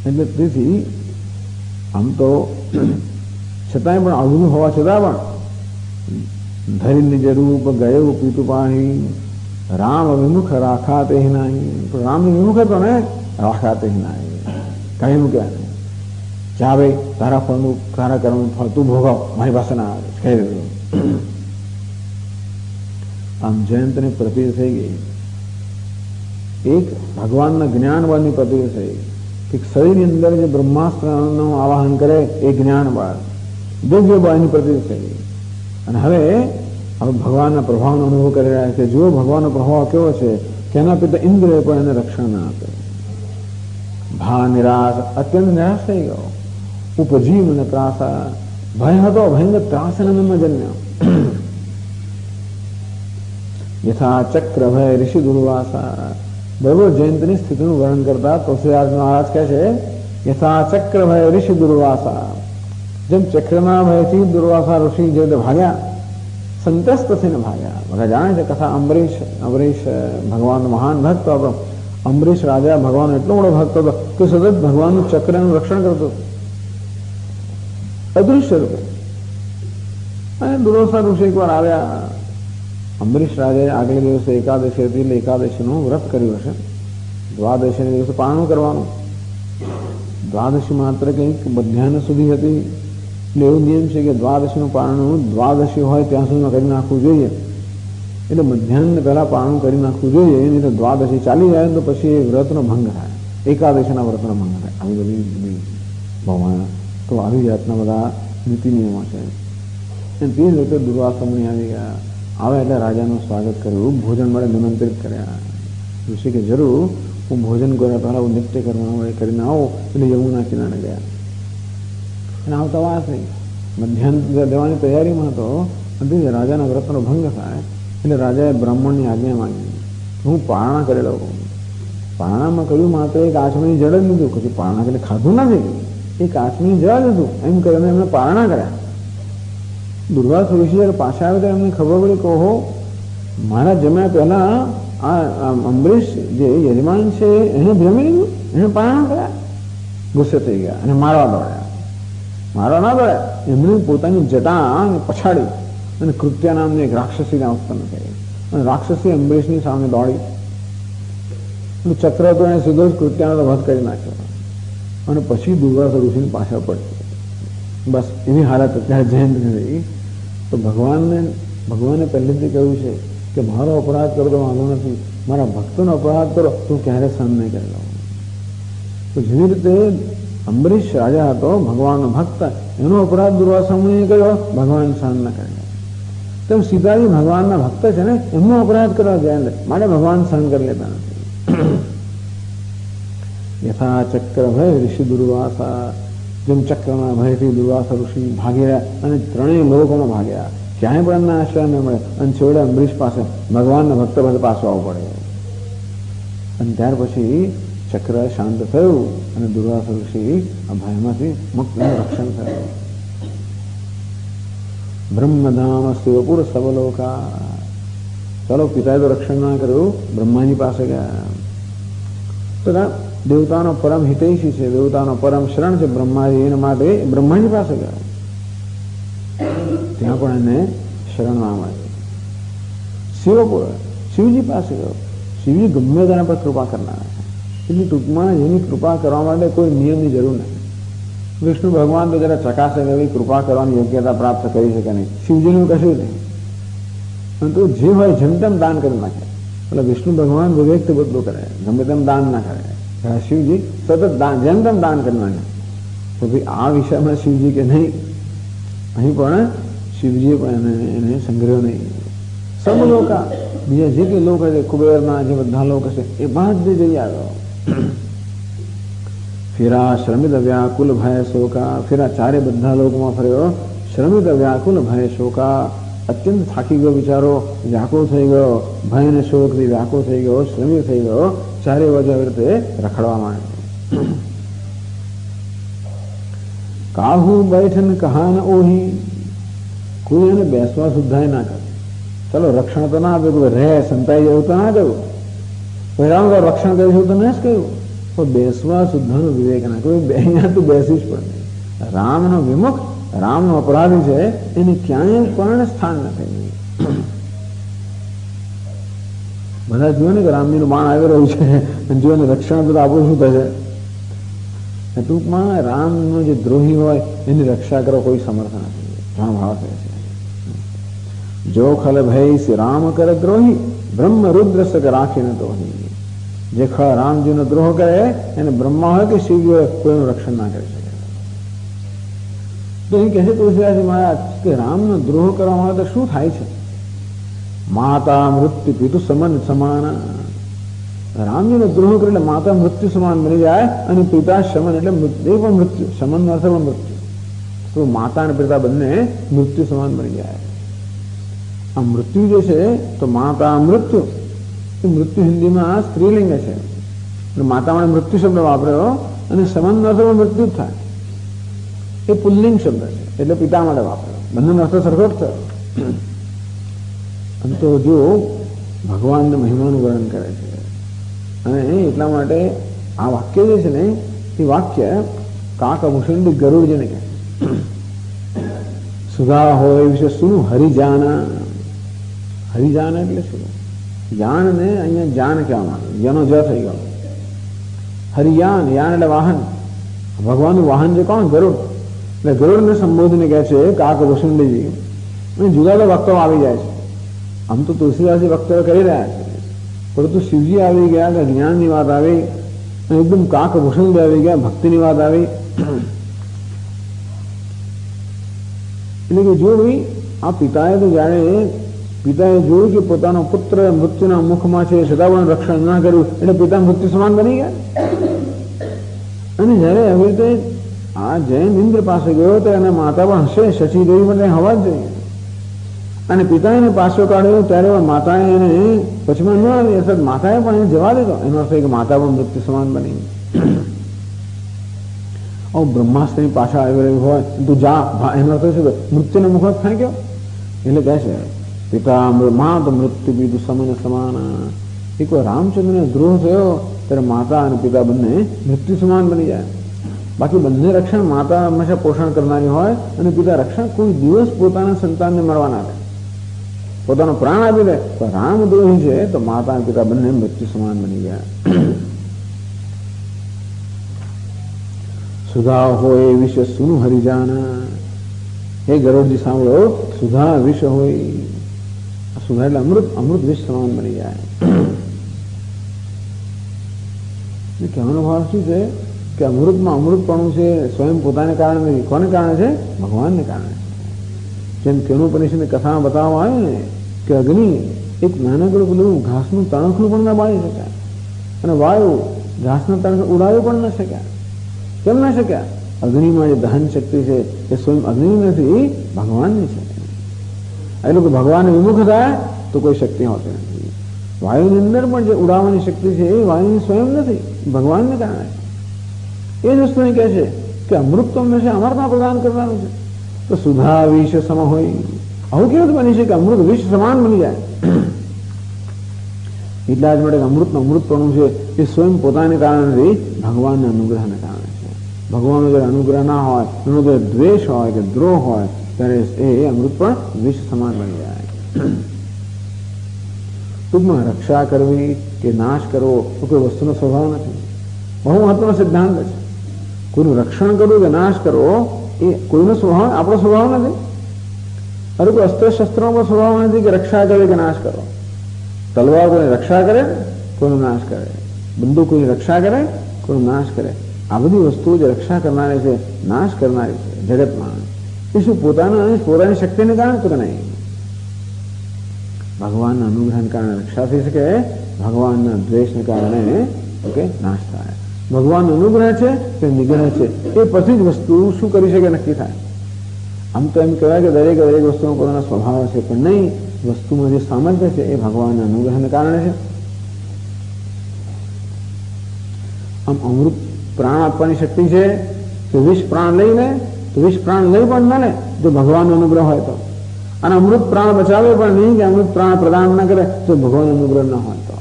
એટલે તેથી આમ તો છતાંય પણ અવધું હોવા છતાં પણ ધરીને જરૂર ગયો પીતું પાણી રામ વિમુખ રાખાતે નહીં. રામની વિમુખ હતો ને, રાખાતે નહીં કઈ મૂક્યા નહીં. જા ભાઈ તારા ફળનું તારા કર્મનું ફળ તું ભોગવ, મારી પાસે ના આવે કહી દીધું. આમ જયંતની પ્રતિતિ થઈ ગઈ. એક ભગવાનના જ્ઞાન બળની પ્રતિતિ થઈ કે શરીરની અંદર જે બ્રહ્માસ્ત્રનું આવાહન કરે એ જ્ઞાન બળ, દિવ્ય બળની પ્રતિતિ થઈ ગઈ. અને હવે ભગવાનના પ્રભાવનો અનુભવ કરી રહ્યા છે. જો ભગવાનનો પ્રભાવ કેવો છે કે એના પિતા ઇન્દ્રએ પણ એને રક્ષણ ના આપે. ભા નિરાશ, અત્યંત નિરાશ થઈ ગયો. ઉપજીવ અને ત્રાસા, ભય હતો, ભયંકર ત્રાસ એનામાં જન્મ્યો. યથા ચક્ર ભય ઋષિ દુર્વાસા. બરોબર જયંતની સ્થિતિનું વર્ણન કરતા તુલસીદાસ મહારાજ કહે છે યથા ચક્ર ભય ઋષિ દુર્વાસા. જેમ ચક્રના ભયથી દુર્વાસા ઋષિ જે ભાગ્યા, સંતસ્ત થઈને ભાગ્યા. બધા જાણે છે કથા. અંબરીશ ભગવાન મહાન ભક્ત હતો. અંબરીશ રાજા ભગવાન એટલો બધો ભક્ત હતો કે સતત ભગવાનનું ચક્રનું રક્ષણ કરતો હતો અદૃશ્ય રૂપે. અને દુર્વાસા ઋષિ એકવાર આવ્યા. અંબરીશ રાજાએ આગલે દિવસે એકાદશી હતી એટલે એકાદશીનું વ્રત કર્યું હશે. દ્વાદશીના દિવસે પારણું કરવાનું. દ્વાદશી માત્ર કંઈક મધ્યાહન સુધી હતી. એટલે એવો નિયમ છે કે દ્વાદશીનું પારણું દ્વાદશી હોય ત્યાં સુધીમાં કરી નાખવું જોઈએ. એટલે મધ્યાહન પહેલા પારણું કરી નાખવું જોઈએ, નહીં તો દ્વાદશી ચાલી જાય તો પછી એ વ્રતનો ભંગ થાય, એકાદશીના વ્રતનો ભંગ થાય. આવી બધી ભગવાન તો આવી જાતના બધા નીતિ નિયમો છે. તે જ રીતે દુર્વાસમણી આવી ગયા. આવે એટલે રાજાનું સ્વાગત કર્યું, ભોજન માટે નિમંત્રિત કર્યા. ઋષિ કે જરૂર હું ભોજન કર્યા પહેલા હું નિત્ય કરવાનું એ કરીને આવો. એટલે યમુના કિનારે ગયા અને આવતા વાત નહીં. મધ્યાહન દેવાની તૈયારીમાં હતો. રાજાના વ્રતનો ભંગ થાય એટલે રાજાએ બ્રાહ્મણની આજ્ઞા માંગી, હું પારણા કરી લઉં. પારણામાં કહ્યું માત્ર એક આચમણી જળ જ લીધું, કશું પારણા કરીને ખાધું નથી, એક આચમણી જળ લીધું. એમ કરીને એમને પારણા કર્યા. દુર્વાસા ઋષિ જયારે પાછા આવે ત્યારે એમને ખબર પડી કે ઓહો મારા જમ્યા પહેલા આ અંબરીશ જે યજમાન છે એને જમી લીધું, એને પારણા કર્યા. ગુસ્સે થઈ ગયા અને મારવા દોડ્યા. મારવા ના દોડ્યા, એમણે પોતાની જટા પછાડી અને કૃત્યા નામની એક રાક્ષસીને ઉત્પન્ન કરી. અને રાક્ષસી અંબરીશની સામે દોડી. ચક્ર તો એને સીધો જ કૃત્યાનો વધ કરી નાખ્યો. અને પછી દુર્વાસા ઋષિને પાછળ પડી. બસ એવી હાલત અત્યારે જયંત થઈ. તો ભગવાને પહેલેથી કહ્યું છે કે મારો અપરાધ કરો તો વાંધો નથી, મારા ભક્તોનો અપરાધ કરો તો ક્યારે સહન નહીં કરી લઉં. તો જેવી રીતે અંબરીશ રાજા હતો, ભગવાનનો ભક્ત, એનો અપરાધ દુર્વાસા મુનિએ કર્યો, ભગવાન સહન ન કરે. તેમ સીતાજી ભગવાનના ભક્ત છે ને, એમનો અપરાધ કરવા જાય માટે ભગવાન સહન કરી લેતા નથી. યથા ચક્ર ભય ઋષિ દુર્વાસા, જેમ ચક્રના ભયથી દુર્વાસા ઋષિ ભાગ્યા અને ત્રણેય લોકોમાં ભાગ્યા, ક્યાંય પણ એમના આશ્રય ન મળે અને છેવટે અંબરીશ પાસે ભગવાનના ભક્ત પાસે પાછું આવવું પડે. અને ત્યાર પછી ચક્ર શાંત થયું અને દુર્વાસા ઋષિ આ ભયમાંથી મુક્તનું રક્ષણ થયું. બ્રહ્મધામ શિવપુર સવલોકા. ચાલો, પિતાએ તો રક્ષણ ના કર્યું, બ્રહ્માજી પાસે ગયા. તો દેવતાનો પરમ હિતૈષી છે, દેવતાનો પરમ શરણ છે બ્રહ્માજી, એના માટે બ્રહ્માજી પાસે ગયા. ત્યાં પણ એને શરણ ના મળી. શિવપુર, શિવજી પાસે ગયો. શિવજી ગમે તેના પર કૃપા કરનાર છે. એટલે ટૂંકમાં એની કૃપા કરવા માટે કોઈ નિયમની જરૂર નથી. વિષ્ણુ ભગવાન તો જરા ચકાસે એવી કૃપા કરવાની યોગ્યતા પ્રાપ્ત કરી શકે નહીં. શિવજીનું કશું નહીં, પરંતુ જે હોય જેમ તેમ દાન કરી નાખે. એટલે વિષ્ણુ ભગવાન વિવેક બદલું કરે, ગમે તેમ દાન ના કરે. શિવજી સતત દાન, જેમ તેમ દાન કરી નાખે. તો ભાઈ આ વિષયમાં શિવજી કે નહીં, અહીં પણ શિવજીએ પણ એને સંગ્રહ નહીં. સબ લોકો, બીજા જે કંઈ લોકો છે, કુબેરના જે બધા લોકો છે, એ બધે જઈ આવ્યો. ફેરા શ્રમિત વ્યાકુલ ભય શોકા. ફેરા ચારે બધા લોકોમાં ફર્યો. શ્રમિત વ્યાકુલ ભય શોકા, અત્યંત થાકી ગયો બિચારો, વ્યાકુળ થઈ ગયો, ભય અને શોકથી વ્યાકુળ થઈ ગયો, શ્રમિત થઈ ગયો. ચારે બાજુ આવી રીતે રખડવા માંડ્યો. કાહુ બેઠન કહાન ઓહી. કોઈ એને બેસવા સુદ્ધા ના કરે. ચલો, રક્ષણ તો ના આપ્યું, રહે સંતાઈ જવું તો ના કહ્યું, પહેલા રક્ષણ કરીશું તો ના જ કહ્યું, પણ બેસવા સુદ્ધાનો વિવેક ના. કોઈ અહીંયા તો બેસી જ પણ નહીં. રામનો વિમુખ, રામનો અપરાધી છે, એને ક્યાંય પણ સ્થાન નથી. બધા જુઓ ને કે રામજીનું બાણ આવી રહ્યું છે, અને જો એને રક્ષણ તો આપણું શું થશે? ટૂંકમાં રામનો જે દ્રોહી હોય એની રક્ષા કરો કોઈ સમર્થ નથી. ઘણા ભાવ કહે છે, જો ખલ ભય શ્રી રામ કરે દ્રોહી, બ્રહ્મ રુદ્ર સગ રાખીને તો જે રામજીનો દ્રોહ કરે એને બ્રહ્મા હોય કે શિવજી હોય કોઈનું રક્ષણ ના કરી શકે. તો એ કહે છે તુલસીદાસજી મહારાજ કે રામનો દ્રોહ કરવા માટે શું થાય છે? માતા મૃત્યુ પિતુ સમાન. રામજીનો દ્રોહ કરે એટલે માતા મૃત્યુ સમાન બની જાય, અને પિતા શમન એટલે એ પણ મૃત્યુ, શમન નો અર્થ પણ મૃત્યુ. તો માતા અને પિતા બંને મૃત્યુ સમાન બની જાય. આ મૃત્યુ જે છે તો માતા મૃત્યુ, મૃત્યુ હિન્દીમાં સ્ત્રીલિંગ છે, માતા માટે મૃત્યુ શબ્દ વાપર્યો, અને સમાન અર્થ મૃત્યુ જ થાય, એ પુલ્લિંગ શબ્દ છે, એટલે પિતા માટે વાપર્યો. બંનેનો અર્થ સરખો જ થયો. અને તો જો ભગવાનના મહિમાનું વર્ણન કરે છે, અને એટલા માટે આ વાક્ય જે છે ને એ વાક્ય કાકભૂષણ ગરુડ જેને કહે સુધા હોય વિશે શું હરિજાના. હરિજાન એટલે શું? જાન ને અહીંયા જાન કહેવામાં આવે, જેનો જ થઈ ગયો. હરિયાન, યાન એટલે વાહન. ભગવાનનું વાહન છે કોણ? ગરુડ. એટલે ગરુડને સંબોધીને કહે છે કાકભૂષણજી. જુદા જુદા વક્તો આવી જાય છે. આમ તો તુલસીદાસજી વક્તવ્ય કરી રહ્યા છે, પરંતુ શિવજી આવી ગયા કે જ્ઞાનની વાત આવી, અને એકદમ કાકભૂષણ આવી ગયા, ભક્તિની વાત આવી. એટલે કે જો ભાઈ આ પિતાએ તો જાણે પિતાએ જોયું કે પોતાનો પુત્ર મૃત્યુના મુખમાં છે, છતાં પણ રક્ષણ ના કર્યું, એટલે પિતા મૃત્યુ સમાન બની ગયા. અને જયારે આવી રીતે આ જૈન ઇન્દ્ર પાસે ગયો તો એના માતા પણ હશે, શશી દેવી પણ હવા જ જોઈએ. અને પિતા એને પાછો કાઢ્યો ત્યારે માતાએ એને પછમાં ન આવી, અર્થાત માતાએ પણ એને જવા દીધો. એનો અર્થ કે માતા પણ મૃત્યુ સમાન બની. બ્રહ્માસ્ત્રની પાછા આવી રહ્યું હોય તું જા, એનો અર્થ શું? મૃત્યુનો મુખ ફેંક્યો. એટલે કહે છે પિતા માત મૃત્યુ બીજું સમન સમાન. એક વાર રામચંદ્રને દ્રોહ થયો ત્યારે માતા અને પિતા બંને મૃત્યુ સમાન બની જાય. બાકી બંને રક્ષણ માતા હંમેશા પોષણ કરનારી હોય, અને પિતા રક્ષણ કોઈ દિવસ પોતાના સંતાનને મરવા ના દે, પોતાનો પ્રાણ આપી દે. તો રામ દ્રોહી છે તો માતા અને પિતા બંને મૃત્યુ સમાન બની ગયા. સુધા હોય વિશે સુનું હરિજાના. હે ગરુડજી સાંભળો, સુધા વિષ હોય. સુધારેલા અમૃત અમૃત વિષ સમાન બની જાય. કહેવાનો ભાવ શું છે કે અમૃતમાં અમૃતપણું છે સ્વયં પોતાને કારણે નથી. કોને કારણે છે? ભગવાનને કારણે. જેમ કેનોપનિષદની કથામાં બતાવવામાં આવ્યું ને કે અગ્નિ એક નાનકડું પેલું ઘાસનું તણખલું પણ ના બાળી શક્યા, અને વાયુ ઘાસના તણખ ઉડાવી પણ ન શક્યા. કેમ ના શક્યા? અગ્નિમાં જે દહન શક્તિ છે એ સ્વયં અગ્નિ નથી, ભગવાનની છે. એ લોકો ભગવાન વિમુખ થાય તો કોઈ શક્તિ હોતી નથી. વાયુની અંદર પણ જે ઉડાવવાની શક્તિ છે એ વાયુની સ્વયં નથી, ભગવાનને કારણે. એ જ વસ્તુને કહે છે કે અમૃત તો હંમેશા અમરતા પ્રદાન કરવાનું છે. તો સુધા વિષ સમ હોય, આવું કેવું બની છે કે અમૃત વિષ સમાન બની જાય. એટલા જ માટે અમૃતનું અમૃતપણું છે એ સ્વયં પોતાને કારણે નથી, ભગવાનના અનુગ્રહને કારણે છે. ભગવાનનો જો અનુગ્રહ ના હોય, એનો જો દ્વેષ હોય કે દ્રોહ હોય, ત્યારે એ અમૃત પણ વિષ સમાન બની જાય. ટૂંકમાં રક્ષા કરવી કે નાશ કરવો તો કોઈ વસ્તુનો સ્વભાવ નથી. બહુ મહત્વનો સિદ્ધાંત છે. કોઈનું રક્ષણ કરવું કે નાશ કરવો એ કોઈનો સ્વભાવ, આપણો સ્વભાવ નથી. અરે કોઈ અસ્ત્ર શસ્ત્રોનો સ્વભાવ નથી કે રક્ષા કરે કે નાશ કરો. તલવાર કોઈને રક્ષા કરે, કોઈનો નાશ કરે. બંદૂક કોઈની રક્ષા કરે, કોઈનો નાશ કરે. આ બધી વસ્તુઓ જે રક્ષા કરનારી છે, નાશ કરનારી છે જગતમાં, એ શું પોતાની શક્તિને કારણે તો નહીં. ભગવાનના અનુગ્રહને કારણે રક્ષા થઈ શકે, ભગવાનના દ્વેષને કારણે નાશ થાય. ભગવાનનો અનુગ્રહ છે કે નિગ્રહ છે એ પછી જ વસ્તુ શું કરી શકે નક્કી થાય. આમ તો એમ કહેવાય કે દરેક વસ્તુનો પોતાનો સ્વભાવ છે, પણ નહીં, વસ્તુમાં જે સામર્થ્ય છે એ ભગવાનના અનુગ્રહને કારણે છે. આમ અમૃત પ્રાણ આપવાની શક્તિ છે તો વિષ પ્રાણ લઈ લે, તો વિષ પ્રાણ લઈ પણ ના લે જો ભગવાનનો અનુગ્રહ હોય તો. અને અમૃત પ્રાણ બચાવે પણ નહીં કે અમૃત પ્રાણ પ્રદાન ના કરે તો ભગવાનનો અનુગ્રહ ન હોય તો.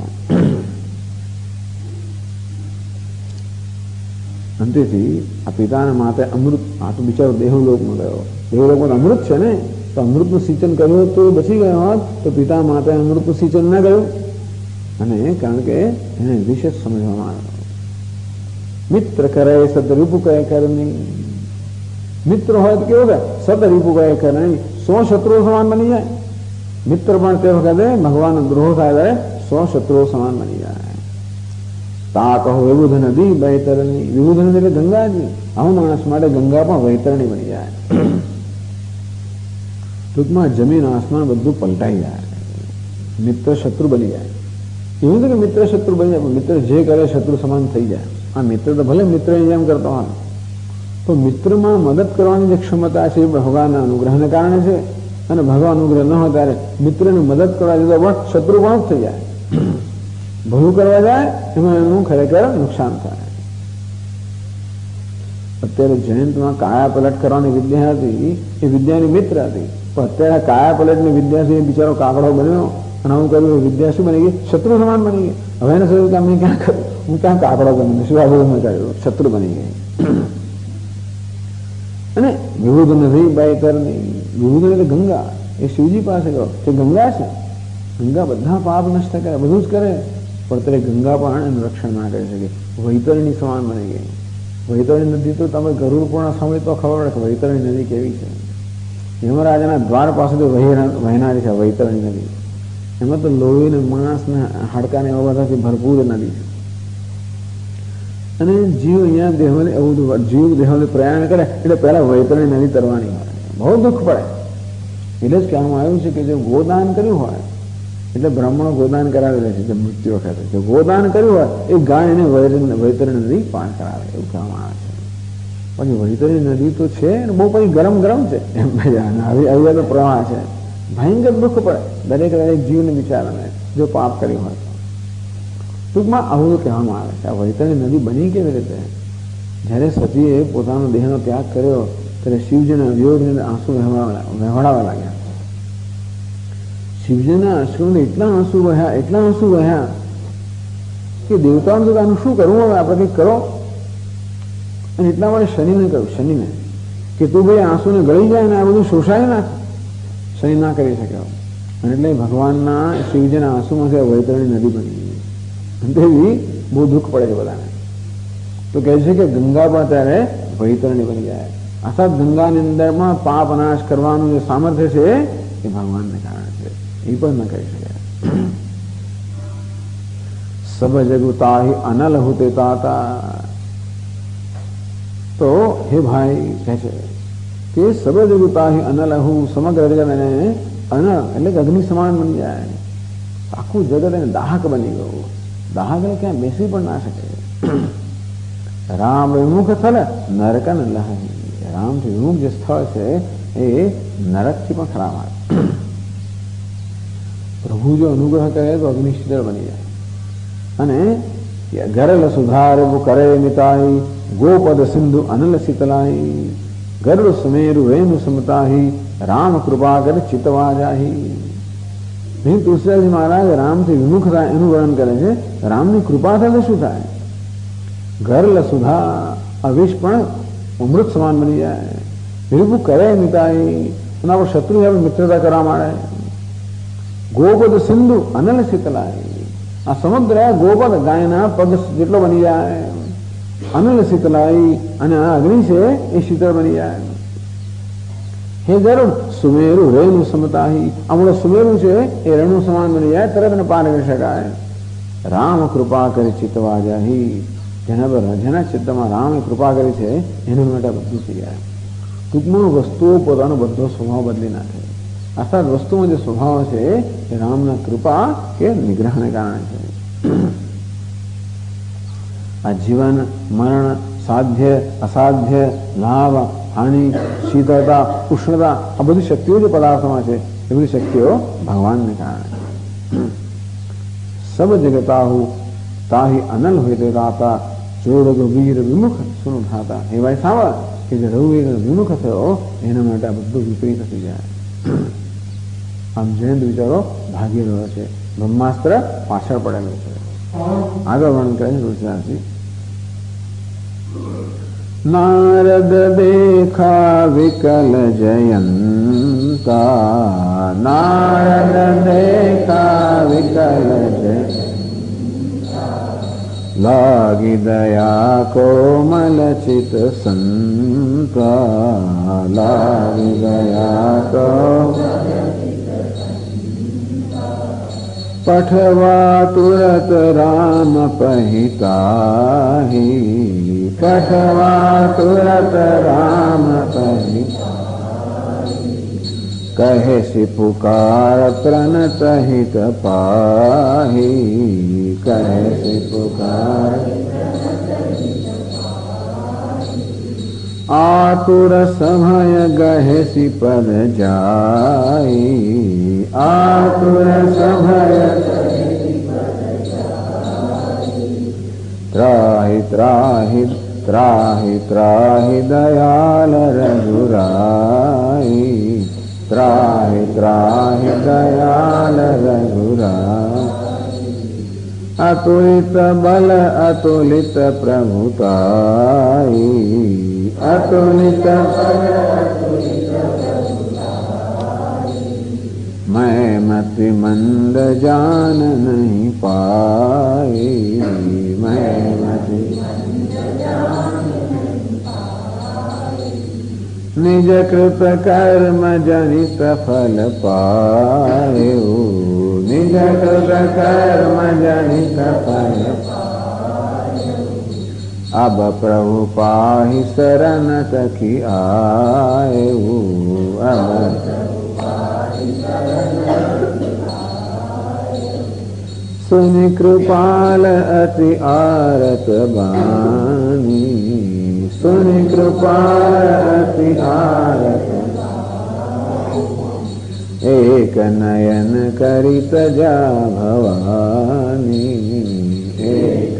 અંતેથી આ પિતાના માતે અમૃત, આ તો બિચારો દેહલોકમાં ગયો. દેહલોકમાં અમૃત છે ને, તો અમૃતનું સિંચન કર્યું તો બચી ગયો હોત, તો પિતા માતે અમૃતનું સિંચન ના ગયું. અને કારણ કે એને વિશેષ સમજવામાં આવ્યો. મિત્ર કરે સદરૂપ કહે કરની. મિત્ર હોય તો કેવું કે સદરૂપ કહે કરની, 100 શત્રુઓ સમાન બની જાય. મિત્ર પણ તે વખતે ભગવાનનો દ્રોહ થાય ત્યારે 100 શત્રુઓ સમાન બની જાય. તા કહો વિબુધ નદી વૈતરણી. વિબુધ નદી એટલે ગંગાજી. આવું માણસ માટે ગંગા પણ વૈતરણી બની જાય. ટૂંકમાં જમીન આસમાન બધું પલટાઈ જાય. મિત્ર શત્રુ બની જાય. એવું નથી કે મિત્ર શત્રુ બની જાય, મિત્ર જે કરે શત્રુ સમાન થઈ જાય. આ મિત્ર તો ભલે મિત્રની જેમ કરતો હોય, તો મિત્રમાં મદદ કરવાની જે ક્ષમતા છે એ ભગવાનના અનુગ્રહને કારણે છે. અને ભગવાન અનુગ્રહ ન હોય ત્યારે મિત્રને મદદ કરવા જતા પણ શત્રુ પણ થઈ જાય. ભલું કરવા જાય એમાં એનું ખરેખર નુકસાન થાય. અત્યારે જયંતમાં કાયા પલટ કરવાની વિદ્યા હતી, એ વિદ્યાની મિત્ર હતી. પણ અત્યારે કાયા પલટની વિદ્યાથી બિચારો કાકડો બન્યો અને આવું કર્યું, વિદ્યા શું બની ગઈ? શત્રુ સમાન બની ગઈ. હવે એને શું કામ મેં ક્યાં કર્યું, હું ક્યાં કાકડો બની, શું આવું મેં કર્યું, શત્રુ બની ગઈ. અને વિવુધ નથી બાયતરની. વિવુધ એટલે ગંગા, એ શિવજી પાસે ગયો કે ગંગા છે, ગંગા બધા પાપ નષ્ટ કરે, બધું જ કરે, પણ અત્યારે ગંગા પણ એનું રક્ષણ ના કરી શકે. વૈતરણી સમાન બની ગઈ. વૈતરણી નદી તો તમે ગરુડ પૂર્ણ સમય તો ખબર પડે કે વૈતરણી નદી કેવી છે. યમરાજાના દ્વાર પાસે તો વહેનારી છે વૈતરણી નદી. એમાં તો લોહી ને માંસ ને હાડકા ને એવા બધાથી ભરપૂર નદી છે. અને જીવ અહીંયા દેહોને એવું જીવ દેહોને પ્રયાણ કરે એટલે પહેલા વૈતરણી નદી તરવાની હોય, બહુ દુઃખ પડે. એટલે જ કહેવામાં આવ્યું છે કે જે ગોદાન કર્યું હોય, એટલે બ્રાહ્મણો ગોદાન કરાવેલા છે, જે મૃત્યુ વખતે જે ગોદાન કર્યું હોય એ ગાય એને વૈતરણી નદી પાન કરાવે, એવું કહેવામાં આવે છે. પછી વૈતરણી નદી તો છે ને બહુ પછી ગરમ ગરમ છે, એમ આવી તો પ્રવાહ છે. ભયંકર દુઃખ પડે દરેક જીવને બિચારાને જો પાપ કર્યું હોય. ટૂંકમાં આવું કહેવામાં આવે છે. આ વૈતરણી નદી બની કેવી રીતે? જ્યારે સતીએ પોતાનો દેહનો ત્યાગ કર્યો ત્યારે શિવજીના વિયોગની આંસુ વહેવડાવવા લાગ્યા. શિવજીના અશ્રુને એટલા આંસુ વહ્યા કે દેવતાઓને આનું શું કરવું, હવે આપણે કંઈક કરો. અને એટલા માટે શનિને કહ્યું, શનિને કે તું ભાઈ આંસુને ગળી જાય ને આ બધું શોષાય નાખ. શનિ ના કરી શક્યો. અને એટલે ભગવાનના શિવજીના આંસુમાંથી વૈતરણી નદી બની ગઈ. તેવી બહુ દુઃખ પડે છે બધાને. તો કહે છે કે ગંગા પણ ત્યારે વૈતરણી બની જાય. અર્થાત ગંગાની અંદરમાં પાપ નાશ કરવાનું જે સામર્થ્ય છે એ ભગવાનને કારણે છે. એ પણ ન કરી શકે. સબ જગુતા અનલ હોતે તાતા. તો હે ભાઈ કહે છે કે સબ જગુતા અનલ હું સમગ્ર જગત એને અનલ એટલે કે અગ્નિ સમાન બની જાય. આખું જગત એને દાહક બની ગયું. દાહક એટલે ક્યાં બેસી પણ ના શકે. રામ વિમુખ સ્થળ નરકન લહી. રામથી વિમુખ જે સ્થળ છે એ નરકથી પણ ખરાબ આવે. પ્રભુ જો અનુગ્રહ કરે તો અગ્નિ શીતળ બની જાય. અને ગરલ સુધાર કરે મિતાઈ ગોપદ સિંધુ અનલ શીતલાઈ ગર્વ સુમેરુ રેણુ સમતાહી રામ કૃપા કર ચિતવા જાહી. તુલસીદાસજી મહારાજ રામથી વિમુખ થાય એનું વર્ણન કરે છે. રામની કૃપા થાય તો શું થાય? ગરલ સુધા અવિષ પણ અમૃત સમાન બની જાય. વિભુ કરે મિતાઈ એના પર શત્રુ આપણે મિત્રતા કરવા માંડે. ગોપદ સિંધુ અનલ શીતલાઈ આ સમુદ્ર ગોપદ ગાયના પગ જેટલો બની જાય. અનલ શીતલાઈ અને આ અગ્નિ છે એ શીતળ બની જાય. હે ગરુડ સુમેરુ રેણુ સમતાહી આપણો સુમેરુ છે એ રેણુ સમાન બની જાય. તરત ને પાર કરી શકાય. રામ કૃપા કરી ચિતવા જાહી જેના ચિત્તમાં રામે કૃપા કરી છે એના માટે બધું થઈ જાય. ટૂંકમાં વસ્તુઓ પોતાનો બધો સ્વભાવ બદલી નાખે. અર્થાત વસ્તુમાં જે સ્વભાવ છે એ રામના કૃપા કે નિગ્રહને કારણે છે. આ જીવન મરણ સાધ્ય અસાધ્ય લાભ હાનિ શીતળતા ઉષ્ણતા આ બધી શક્તિઓ જે પદાર્થોમાં છે એ બધી શક્તિઓ ભગવાનને કારણે. સબ જગતાહુ તાહી અનલ હોય તે રાતા જો રઘુવીર વિમુખ સુનું થાતા. એ ભાઈ સાંભળ કે જે રઘુવીર વિમુખ થયો એના માટે આ બધું વિપરીત થઈ જાય. આમ જયંત વિચારો ભાગી રહ્યો છે. બ્રહ્માસ્ત્ર પાછળ પડેલો છે. આગળ વર્ણન કરે છે તુલસીદાસજી. નારદ દેખા વિકલ જયંતા નારદ દેખા વિકલ જય લાગી દયા કોમલ ચિત સંતા લાગી દયા કોમલ પઠવા તુરત રામ પહિતાહી પઠવા તુરત રામ પહિતાહી કહે સી પુકાર ત્રણત હિત પાહી કહે સી પુકાર આતુર સમય ગહે સી પદ જાઈ આતુર સમય ત્રાહી ત્રાહી ત્રાહી ત્રાહી દયાલ રઘુરાઈ ત્રાહી ત્રાહી દયાલ રઘુરાઈ અતુલિત બલ અતુલિત પ્રભુતાઈ અતુલિત मैं मति मंद जान नहीं पाई मैं मति निज कृत कर्म जनित फल पाए निज कृत कर्म जनित फल अब प्रभु पाहि शरण तकी आए अब सुनि कृपाल अति आरत बानी सुनि कृपाल अति आरत एक नयन करि तजा भवानी एक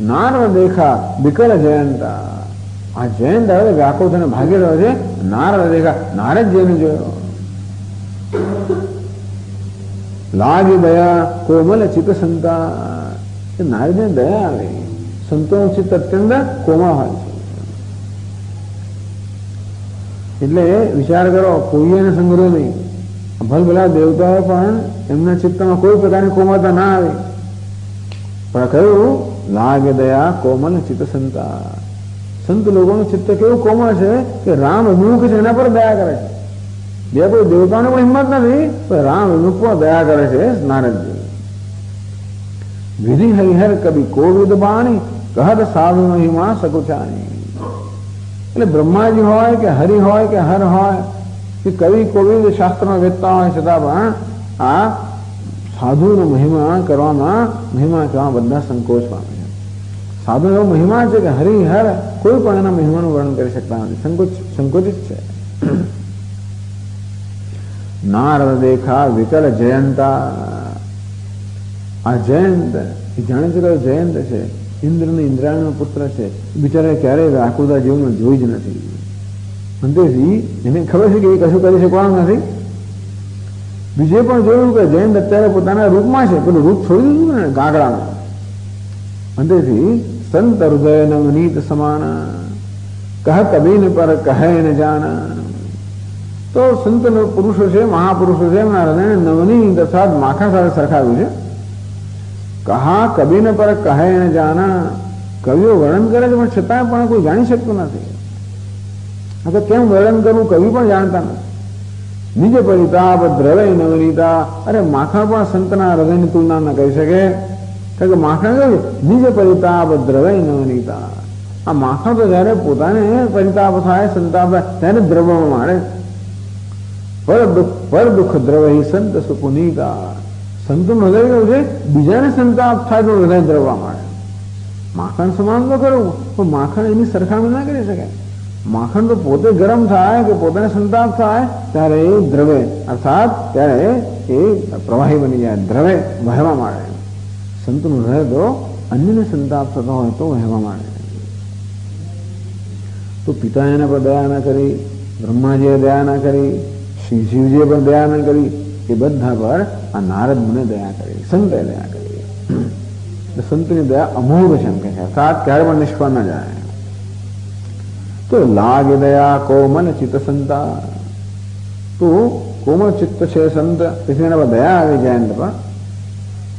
नारद देखा विकल जयंता આ જયંત હવે વ્યાકુળ થઈને ભાગી રહ્યો છે. નારદ દેખા નારદજીને જોયો. લાગી દયા કોમલ ચિત્ત સંતા નારદને દયા આવે. સંતોનું ચિત્ત અત્યંત કોમળ હોય છે. એટલે વિચાર કરો કોઈ એને સંગ્રહ નહીં. ભલભલા દેવતાઓ પણ એમના ચિત્તમાં કોઈ પ્રકારની કોમળતા ના આવે. પણ કહ્યું લાગે દયા કોમલ ચિત્ત સંતા સંત લોકોનું ચિત્ત કેવું કોમળ છે કે રામ અભિમુખ છે એના પર દયા કરે છે. બે કોઈ દેવતાને પણ હિંમત નથી, પણ રામ અભિમુખ પર દયા કરે છે નારદજી. વિધિ હરિહર કભી કોવિદ બાણી કહદ સાધુ મહિમા સકુચાની. એટલે બ્રહ્માજી હોય કે હરિ હોય કે હર હોય કે કવિ કોવિદ શાસ્ત્રમાં વેચતા હોય છતાં પણ આ સાધુનો મહિમા કરવામાં બધા સંકોચ પામે છે. સાધુ એવો મહિમા છે કે હરિહર કોઈ પણ એના મહિમાનું વર્ણન કરી શકતા નથી, સંકોચિત છે. નારદ દેખા વિકલ જયંતા. આ જયંત એ જાણે છે કે જયંત છે, ઇન્દ્રને ઇન્દ્રાયણનો પુત્ર છે, બિચારા ક્યારેય વ્યાકુળતા જીવનમાં જોઈ જ નથી. અંતેથી એને ખબર છે કે એ કશું કરી શકવાનું નથી. બીજે પણ જોયું કે જયંત અત્યારે પોતાના રૂપમાં છે, પેલું રૂપ છોડી દીધું ને ગાગડામાં. અંતેથી સંત હૃદય નવનીત સમાન કહ કબીન પર કહે ન જાના. તો સંત પુરુષો છે, મહાપુરુષો છે, એમના હૃદયને નવનીત અર્થાત માખણ સાથે સરખાવ્યું છે. કહા કબીન પર કહે ન જાના. કવિઓ વર્ણન કરે છે પણ છતાં પણ કોઈ જાણી શકતું નથી. તો કેમ વર્ણન કરવું કવિ પણ જાણતા નથી. નિજ પરિતાપ દ્રવય નવનીતા. અરે માખણ પણ સંતના હૃદયની તુલના ન કરી શકે. કારણ કે માખણ કહ્યું નિજ પરિતાપ દ્રવય નવનીતા. આ માખણ તો જયારે પોતાને પરિતાપ થાય, સંતાપ થાય ત્યારે દ્રવમાં મારે. પર દુઃખ દ્રવહી સંત સુપુનીતા. સંતનું હૃદય કેવું છે, બીજાને સંતાપ થાય તો હૃદય દ્રવવા માંડે. માખણ સમાન તો કરવું, પણ માખણ એની સરખામણી ના કરી શકાય. માખણ તો પોતે ગરમ થાય કે પોતાને સંતાપ થાય ત્યારે એ દ્રવે અર્થાત ત્યારે એ પ્રવાહી બની જાય, દ્રવે વહેવા માંડે. સંતનું હૃદય તો અન્યને સંતાપ થતો હોય તો વહેવા માંડે. તો પિતા એના પર દયા ના કરી, બ્રહ્માજીએ દયા ના કરી, શિવજીએ પણ દયા ના કરી, એ બધા પર આ નારદ મુને દયા કરી, સંતે દયા કરી. સંતની દયા અમોઘ છે એમ કે છે, અર્થાત ક્યારે પણ નિષ્ફળ ન જાય. તો લાગે દયા કોમલ ચિત્ત સંતા. તો કોમળ ચિત્ત છે સંત, તેથી એના પર દયા આવી જાય એના પર.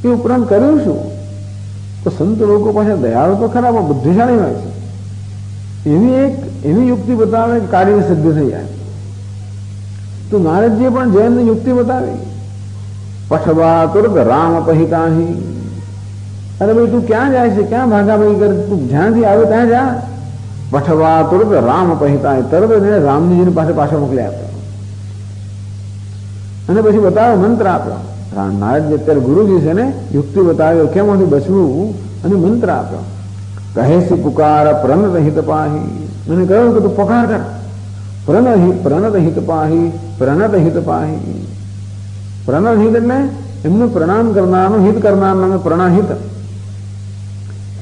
એ ઉપરાંત કર્યું શું? તો સંત લોકો પાસે દયાળુ તો ખરા પણ બુદ્ધિશાળી હોય છે. એવી યુક્તિ બતાવે કે કાર્ય સિદ્ધ થઈ જાય. તો નારદજીએ પણ જયંતની યુક્તિ બતાવી. પઠવા તુર્ગ રામ પહિતાહી. અરે ભાઈ તું ક્યાં જાય છે, ક્યાં ભાગાભાગી કરે, તું જ્યાંથી આવ્યો ત્યાં જા. પઠવા તુર્ગ રામ પહિતાહી. તરત એને રામજીની પાસે પાછો મોકલી આપ્યો અને પછી બતાવ્યો, મંત્ર આપ્યો. નારદજી અત્યારે ગુરુજી છે ને, યુક્તિ બતાવ્યો કેમાંથી બચવું અને મંત્ર આપ્યો. કહેસી પુકાર પ્રણત હિત પાહી. મને કહ્યું કે તું પુકાર કર. પ્રણત હિત પાહી, પ્રણત હિત પાહી. પ્રણત હિત એટલે એમનું પ્રણામ કરનારનું, હિત કરનારનું પ્રણહિત.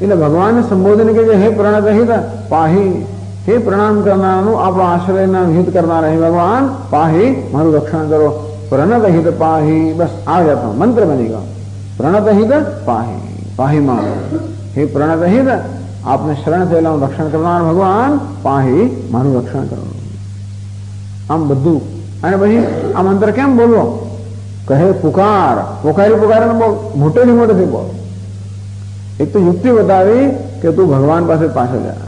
એટલે ભગવાનને સંબોધન કે હે પ્રણત હિત પાહી, હે પ્રણામ કરનારનું, આપણો આશ્રયના હિત કરનારા હે ભગવાન પાહી, મારું રક્ષણ કરો. પ્રણત હિત પાહી, બસ આ જાતનો મંત્ર બની ગયો. પ્રણત હિત પાહી, પાહી માં હે પ્રણત હિત, આપને શરણ થયેલાનું રક્ષણ કરનાર ભગવાન પાહી, મારું રક્ષણ કરો. આમ બધું. અને પછી આ મંત્ર કેમ બોલવો? કહે પુકાર, પુકારે બોલ, મોટેથી મોટેથી બોલ. એક તો યુક્તિ બતાવી કે તું ભગવાન પાસે પાછો જા.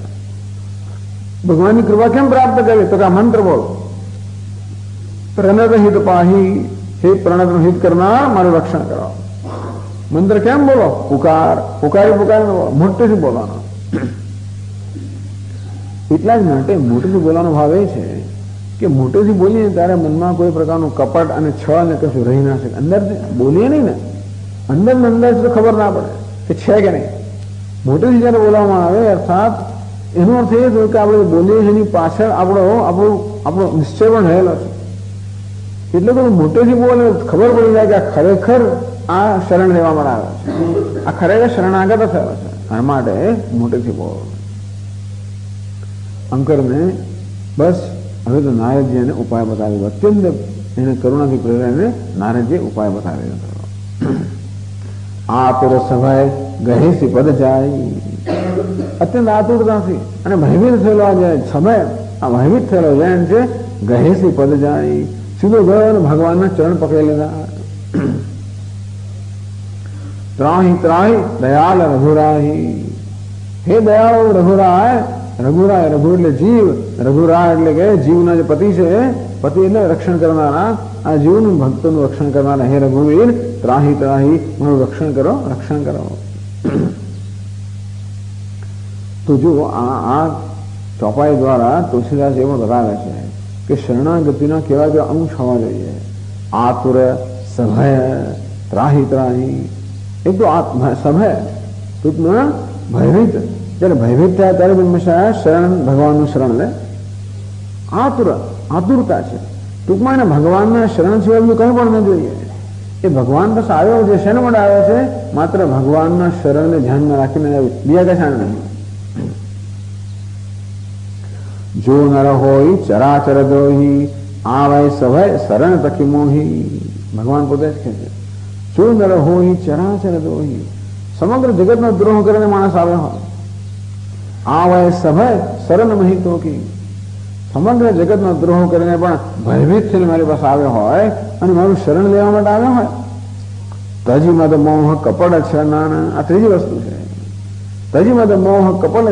ભગવાનની કૃપા કેમ પ્રાપ્ત કરી? તો કે આ મંત્ર બોલ. પ્રણત હિત પાહી, હે પ્રણતનું હિત કરનાર, મારું રક્ષણ કરો. મંત્ર કેમ બોલો? પુકારે મોટેથી બોલવાનો. એટલા જ માટે મોટેથી બોલવાનો ભાવ એ છે કે મોટેથી બોલીએ ત્યારે મનમાં કોઈ પ્રકારનું કપટ અને છ ને કશું રહી ના શકે. અંદર બોલીએ નહીં ને, અંદર તો ખબર ના પડે કે છે કે નહીં. મોટેથી જયારે બોલવામાં આવે અર્થાત એનો અર્થ એ થયો કે આપણે બોલીએ એની પાછળ આપણો નિશ્ચય પણ રહેલો છે. એટલે બધું મોટેથી બોલે ખબર પડી જાય કે આ ખરેખર આ શરણ લેવામાં આવે છે, આ ખરેખર શરણાગત થયો છે. આ માટે મોટેથી બોલ. અંકરને બસ હવે તો નારદજી એને ઉપાય બતાવ્યો. અત્યંત એને કરુણાથી પ્રેરાઈને નારદજીએ ઉપાય બતાવ્યો. આતુર સભાએ ગહેસી પદ જાય. અત્યંત આતુરતાથી અને ભયભીત થયેલો આ સમય, આ ભયભીત થયેલો જૈન છે, ગહેસી પદ જાય. સીધો ગયો અને ભગવાનના ચરણ પકડી લીધા. ત્રાહી ત્રાહી દયાલ રઘુરાહી. હે દયાળુ રઘુરાય, રઘુરાય, રઘુ એટલે જીવ, રઘુરાય એટલે કે જીવના જે પતિ છે, પતિ એટલે રક્ષણ કરનારા, આ જીવનું ભક્તોનું રક્ષણ કરનારા. હે રઘુવીર ત્રાહી ત્રાહી, મારું રક્ષણ કરો, રક્ષણ કરો. તો જો આ ચોપાઈ દ્વારા તુલસીદાસ એવું બતાવે છે કે શરણાગતિના કેવા કેવા અંશ હોવા જોઈએ. આતુર, સભય, ત્રાહી ત્રાહી. એક તો સભય, ટૂંકમાં ભયભીત. જયારે ભયભીત થયા ત્યારે હંમેશા શરણ, ભગવાનનું શરણ લે. આતુર, આતુરતા છે. ટૂંકમાં એને ભગવાનના શરણ સિવાય બીજું કંઈ પણ ન જોઈએ. એ ભગવાન પાસે આવ્યો છે, શેના માટે આવ્યો છે? માત્ર ભગવાનના શરણને ધ્યાનમાં રાખીને આવ્યું, બીજા કશાને નહીં. જો નર હોય ચરાચર દ્રોહી, આવે સભય શરણ તકી મોહી. ભગવાન પોતે જ કહે છે, જો નર હોય ચરાચર દ્રોહી, સમગ્ર જગતનો દ્રોહ કરીને માણસ આવ્યો હોય. આવે સભય શરણ મહી તોકી, સમગ્ર જગતનો દ્રોહ કરીને પણ ભયભીત થઈને મારી પાસે આવ્યો હોય અને મારું શરણ લેવા માટે આવ્યો હોય. તજી મદ મોહ કપટ છલનાના, આ ત્રીજી વસ્તુ છે. તજી મદ મોહ કપટ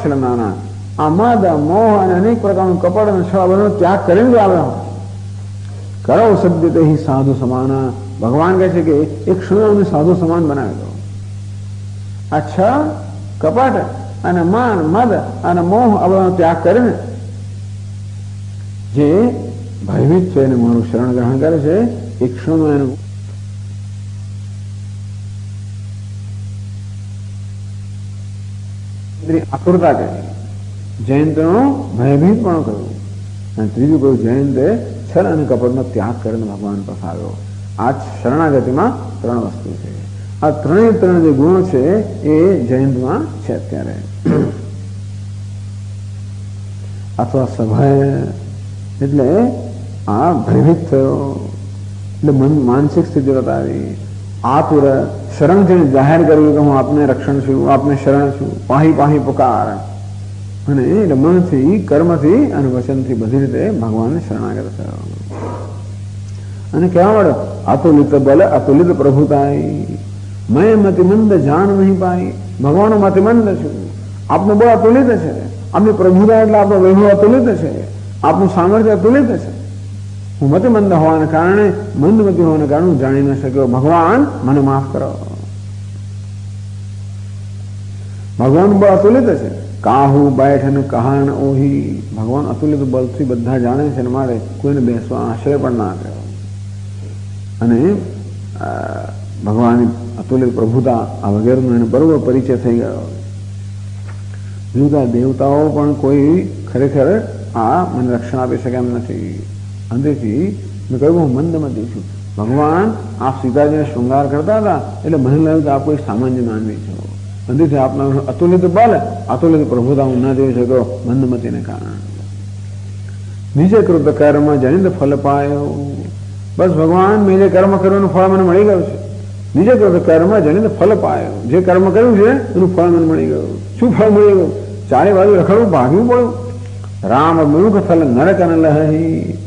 છલનાના. આ મદ, મોહ અને અનેક પ્રકારનું કપટ અને છળ બધો ત્યાગ કરીને આવ્યો હોય. કરો સદ્ય તે સાધુ સમાના. ભગવાન કહે છે કે એક ક્ષણ સાધુ સમાન બનાવી દો. આ છળ, કપટ અને માન, મદ અને મોહ આ બધો ત્યાગ કરીને જે ભયભીત છે એને મારું શરણ ગ્રહણ કરે છે, એક ક્ષણમાં એનું આતુરતા કરી. જયંતનો ભયભીત પણ કહ્યું. અને ત્રીજું કહ્યું, જયંતે છલ અને કપટનો ત્યાગ કરીને ભગવાન પાસે આવ્યો. આ શરણાગતિમાં ત્રણ વસ્તુ છે. આ ત્રણ જે ગુણો છે એ જયંતમાં છે અત્યારે. અથવા સભય એટલે આ ભયભીત થયો એટલે માનસિક સ્થિતિ બતાવી. આતુર, શરણ થઈને જાહેર કર્યું કે હું આપને રક્ષણ છું, આપને શરણ છું, પાહી પાહી પુકાર. અને એટલે મનથી, કર્મથી અને વચનથી બધી રીતે ભગવાનને શરણાગત થયો. અને કહેવા મળે અતુલિત બલ અતુલિત પ્રભુતાઈ, મેં મતિમંદ જાન નહીં પાઈ. ભગવાન મતિમંદ છું, આપનું બળ અતુલિત છે, આપની પ્રભુતા એટલે આપણો વૈભવ અતુલિત છે, આપનું સામર્થ્ય અતુલિત છે. હું મતિમંદ હોવાને કારણે, મંદમતી હોવાને કારણે હું જાણી ન શક્યો. ભગવાન મને માફ કરો. ભગવાન બળ અતુલિત છે. કાહુ બેઠન કહાણ ઓહી. ભગવાન અતુલિત બળથી બધા જાણે છે, મારે કોઈને બેસવા આશ્રય પણ ના કર્યો. અને ભગવાનની અતુલિત પ્રભુતા આ વગેરેનો એને બરોબર પરિચય થઈ ગયો. જુદા દેવતાઓ પણ કોઈ ખરેખર આ મને રક્ષણ આપી શકે એમ નથી. અંતેથી મેં કહ્યું હું મંદમતી છું. ભગવાન આપ સીતાજીને શૃંગાર કરતા હતા એટલે મને લાગ્યું કે આપ કોઈ સામાન્ય માનવી છો. અંતેથી આપના અતુલિત બલ, અતુલિત પ્રભુતા હું ના જોઈ શક્યો મંદમતીને કારણે. નીચે કૃત કર્મ જનિત ફલ પાયો. બસ ભગવાન મેં જે કર્મ કર્યું એનું ફળ મને મળી ગયું છે. નીચે કૃત કર્મ જનિત ફલ પાયો. જે કર્મ કર્યું છે એનું ફળ મને મળી ગયું. શું ફળ મળી ગયું? ચારે બાજુ રખડવું, ભાગ્યું પડ્યું. રામ વિમુખ થલ નરક ન લહી.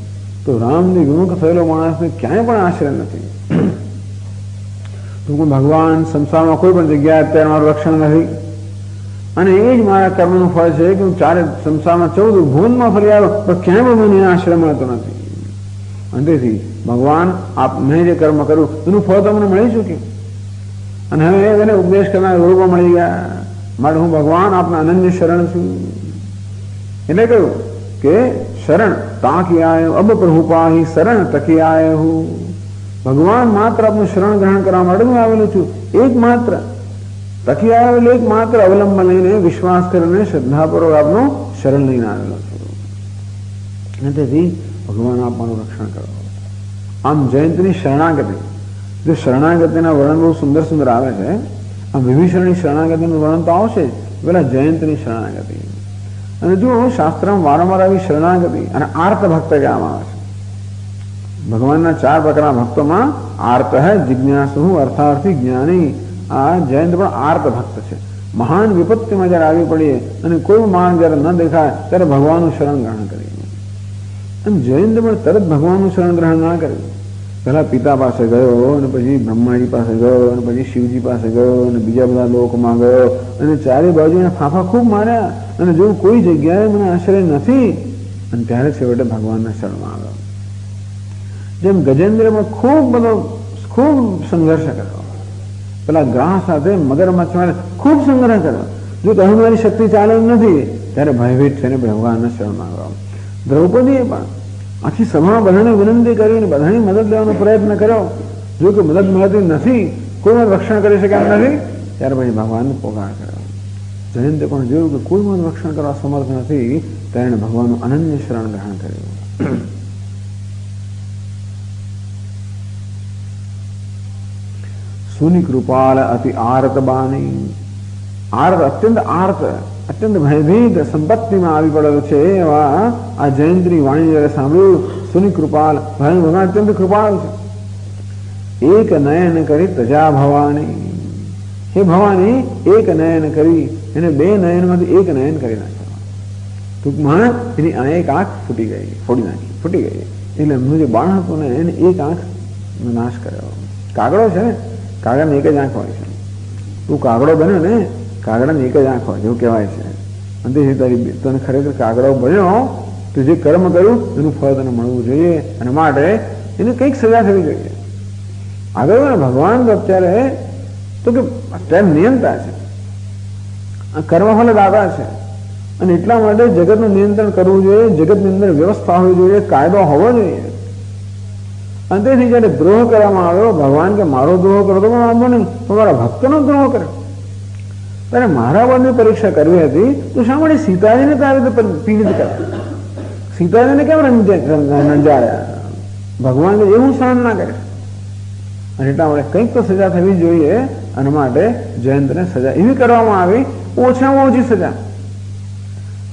તો રામની વિમુખ થયેલો માણસને ક્યાંય પણ આશ્રય નથી. તો ભગવાન સંસારમાં કોઈ પણ જગ્યાએ અત્યારે મારું રક્ષણ નથી. અને એ જ મારા કર્મનું ફળ છે કે હું ચારે સંસારમાં 14 ભુવનમાં ફરી આવ્યો પણ ક્યાંય પણ મને આશ્રય મળતો નથી. અંતેથી ભગવાન આપ મેં જે કર્મ કર્યું એનું ફળ તમને મળી ચૂક્યું. અને હવે એને ઉપદેશ કરનાર રૂપમાં મળી ગયા. માટે હું ભગવાન આપના અનન્ય શરણ છું. એટલે કહ્યું કે શરણ તાકી આયો અબ પ્રભુ પાહી શરણ તકી આયો હું. ભગવાન માત્ર આપનું શરણ ગ્રહણ કરવા માટે હું આવેલો છું. એકમાત્ર તકી આવ્યો એટલે એકમાત્ર અવલંબન લઈને, વિશ્વાસ કરીને, શ્રદ્ધાપૂર્વક આપનું શરણ લઈને આવેલો છું. તેથી ભગવાન આપવાનું રક્ષણ કરો. આમ જયંતની શરણાગતિ, જો શરણાગતિના વર્ણન બહુ સુંદર સુંદર આવે છે. આમ વિભીષણની શરણાગતિનું વર્ણન તો આવશે જ, પેલા જયંતની શરણાગતિ. અને જો શાસ્ત્રમાં વારંવાર આવી શરણાગતિ અને આર્ત ભક્ત કહેવામાં આવે છે. ભગવાનના 4 પ્રકારના ભક્તોમાં આર્ત હૈ, જિજ્ઞાસુ, અર્થાર્થી, જ્ઞાની. આ જયંત પણ આર્ત ભક્ત છે. મહાન વિપત્તિમાં જયારે આવી પડીએ અને કોઈ માણસ જયારે ન દેખાય ત્યારે ભગવાનનું શરણ ગ્રહણ કરીએ. અને જયંત પણ તરત ભગવાનનું શરણ ગ્રહણ ના કર્યું. પહેલા પિતા પાસે ગયો અને પછી બ્રહ્માજી પાસે ગયો અને પછી શિવજી પાસે ગયો અને બીજા બધા લોકમાં ગયો અને ચારે બાજુ ફાંફા ખૂબ માર્યા અને જો કોઈ જગ્યાએ મને આશ્રય નથી, અને ત્યારે છેવટે ભગવાનના શરણમાં આવ્યો. જેમ ગજેન્દ્રમાં ખૂબ સંઘર્ષ કર્યો, પેલા ગ્રાહ સાથે મગરમચ્છ ખૂબ સંગ્રહ કર્યો. જો કહ્યું મારી શક્તિ ચાલે નથી, ત્યારે ભયભીત થઈને ભગવાનના શરણમાં આવ્યો. દ્રૌપદીએ પણ આખી સભામાં બધાને વિનંતી કરીને બધાની મદદ લેવાનો પ્રયત્ન કર્યો. જો કે મદદ મળતી નથી, કોઈ રક્ષણ કરી શકે એમ નથી, ત્યારે પછી ભગવાનને પોકાર કર્યો. જયંતે પણ જોયું કે કોઈ મારું રક્ષણ કરવા સમર્થ નથી, ત્યારે ભગવાનનું અનન્ય શરણ ગ્રહણ કર્યું. સુની કૃપાલ અતિ આર્ત બાની, આર્ત અત્યંત ભયભીત સંપત્તિમાં આવી પડેલો છે એવા આ જયંતની વાણી જયારે સાંભળ્યું, સુની કૃપાલ, ભગવાન અત્યંત કૃપાળ છે. એક નયન કરી તજા ભવાની, હે ભવાની એક નયન કરી, એને બે નયનમાંથી એક નયન કરી નાખ્યો. ટૂંકમાં એની એક આંખ ફૂટી ગઈ. એટલે એમનું જે બાણ હતું ને એને એક આંખ નાશ કર્યો. કાગડો છે ને, કાગળની એક જ આંખ હોય છે. તું કાગડો બન્યો ને, કાગડાની એક જ આંખ હોય એવું કહેવાય છે. અને તને ખરેખર કાગડો બન્યો તો જે કર્મ કર્યું એનું ફળ તને મળવું જોઈએ, અને માટે એને કંઈક સજા થવી જોઈએ. આગળ ભગવાન તો અત્યારે તો કે અત્યારે નિયંતા છે, કર્મફલ દાતા છે, અને એટલા માટે જગતનું નિયંત્રણ કરવું જોઈએ, જગતની અંદર વ્યવસ્થા હોવી જોઈએ, કાયદો હોવો જોઈએ. અને તેથી જયારે દ્રોહ કરવામાં આવ્યો, ભગવાન કે મારો દ્રોહ કરો તો પણ વાંધો નહીં, તમારા ભક્તનો દ્રોહ કર્યો. ત્યારે મારા બંને પરીક્ષા કરવી હતી તો શા માટે સીતાજીને તારી રીતે પીડિત કર્યા? સીતાજીને કેમ રંજાડ્યા? ભગવાન એવું સહન ના કરે. અને એટલા માટે કંઈક તો સજા થવી જોઈએ, અને માટે જયંતને સજા એવી કરવામાં આવી, ઓછામાં ઓછી સજા.